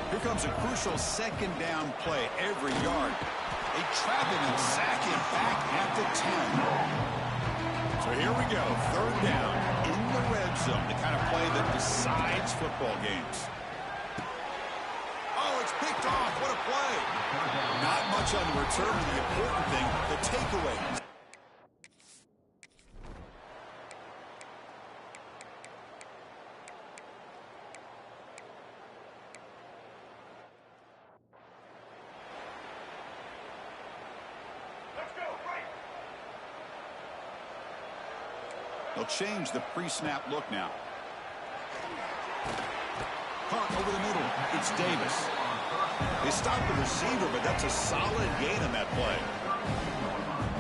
Here comes a crucial 2nd down play every yard. They trap him and sack him back at the 10. So here we go, 3rd down in the red zone, the kind of play that decides football games. Oh, it's picked off. What a play. Not much on the return. The important thing, the takeaway. They'll change the pre-snap look now. Caught over the middle. It's Davis. They stop the receiver, but that's a solid gain on that play.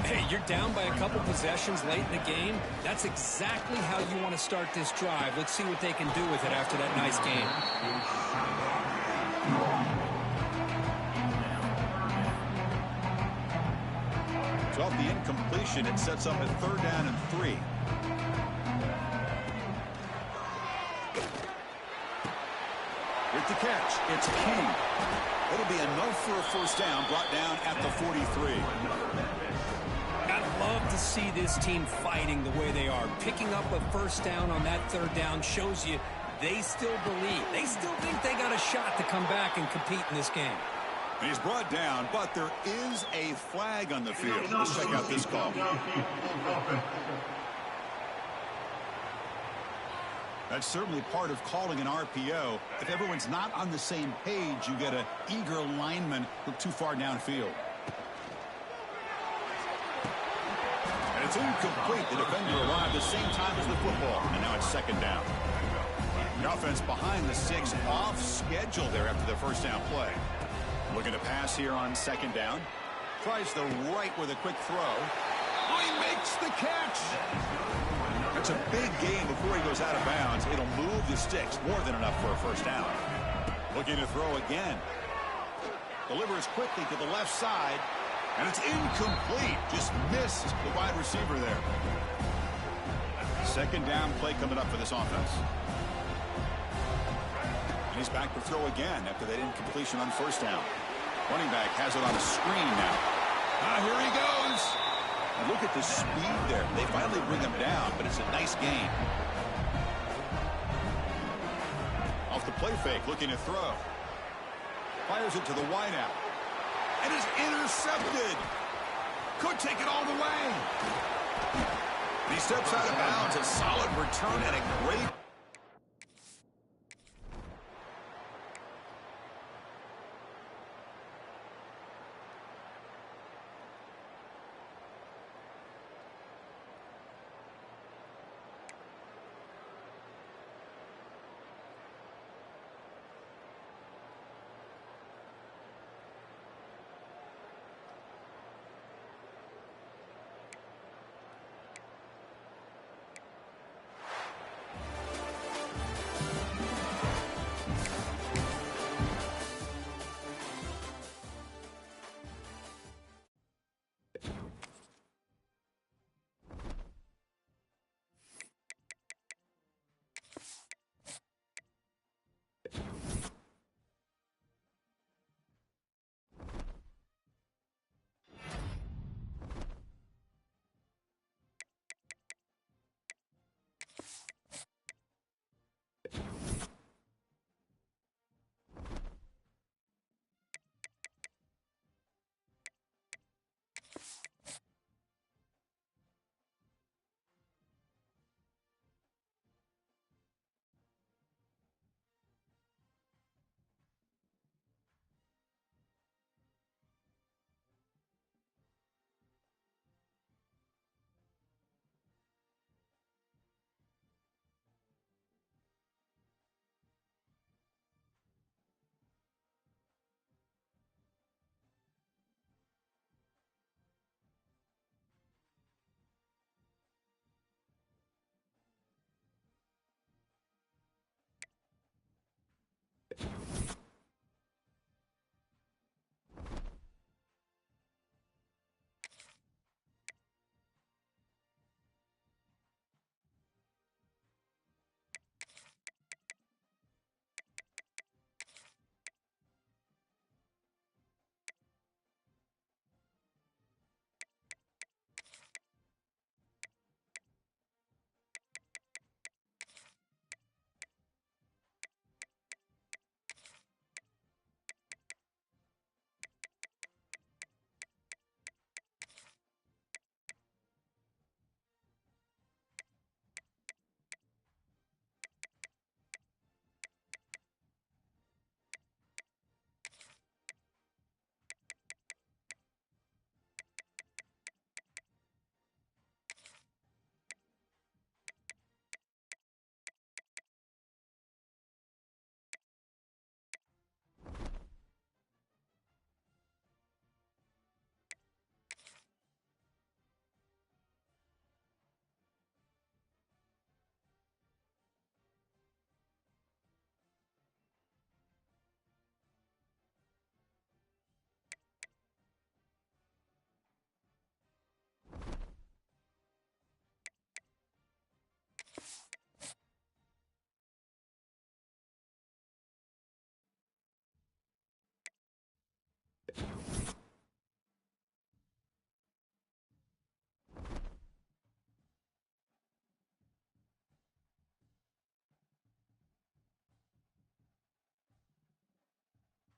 Hey, you're down by a couple possessions late in the game. That's exactly how you want to start this drive. Let's see what they can do with it after that nice game. So off the incompletion, it sets up at 3rd down and 3. With the catch, it's King. It'll be enough for a first down, brought down at the 43. I'd love to see this team fighting the way they are. Picking up a first down on that 3rd down shows you they still believe. They still think they got a shot to come back and compete in this game. And he's brought down, but there is a flag on the field. Let's check out this call. That's certainly part of calling an RPO. If everyone's not on the same page, you get an eager lineman look too far downfield. And it's incomplete. The defender arrived at the same time as the football. And now it's second down. The offense behind the 6, off schedule there after the first down play. Looking to pass here on second down. Tries the right with a quick throw. Oh, he makes the catch. That's a big gain before he goes out of bounds. It'll move the sticks, more than enough for a first down. Looking to throw again. Delivers quickly to the left side. And it's incomplete. Just missed the wide receiver there. Second down play coming up for this offense. And he's back to throw again after that incompletion on first down. Running back has it on a screen now. Here he goes. And look at the speed there. They finally bring him down, but it's a nice gain. Off the play fake, looking to throw. Fires it to the wideout. And is intercepted. Could take it all the way. And he steps out of bounds. A solid return and a great...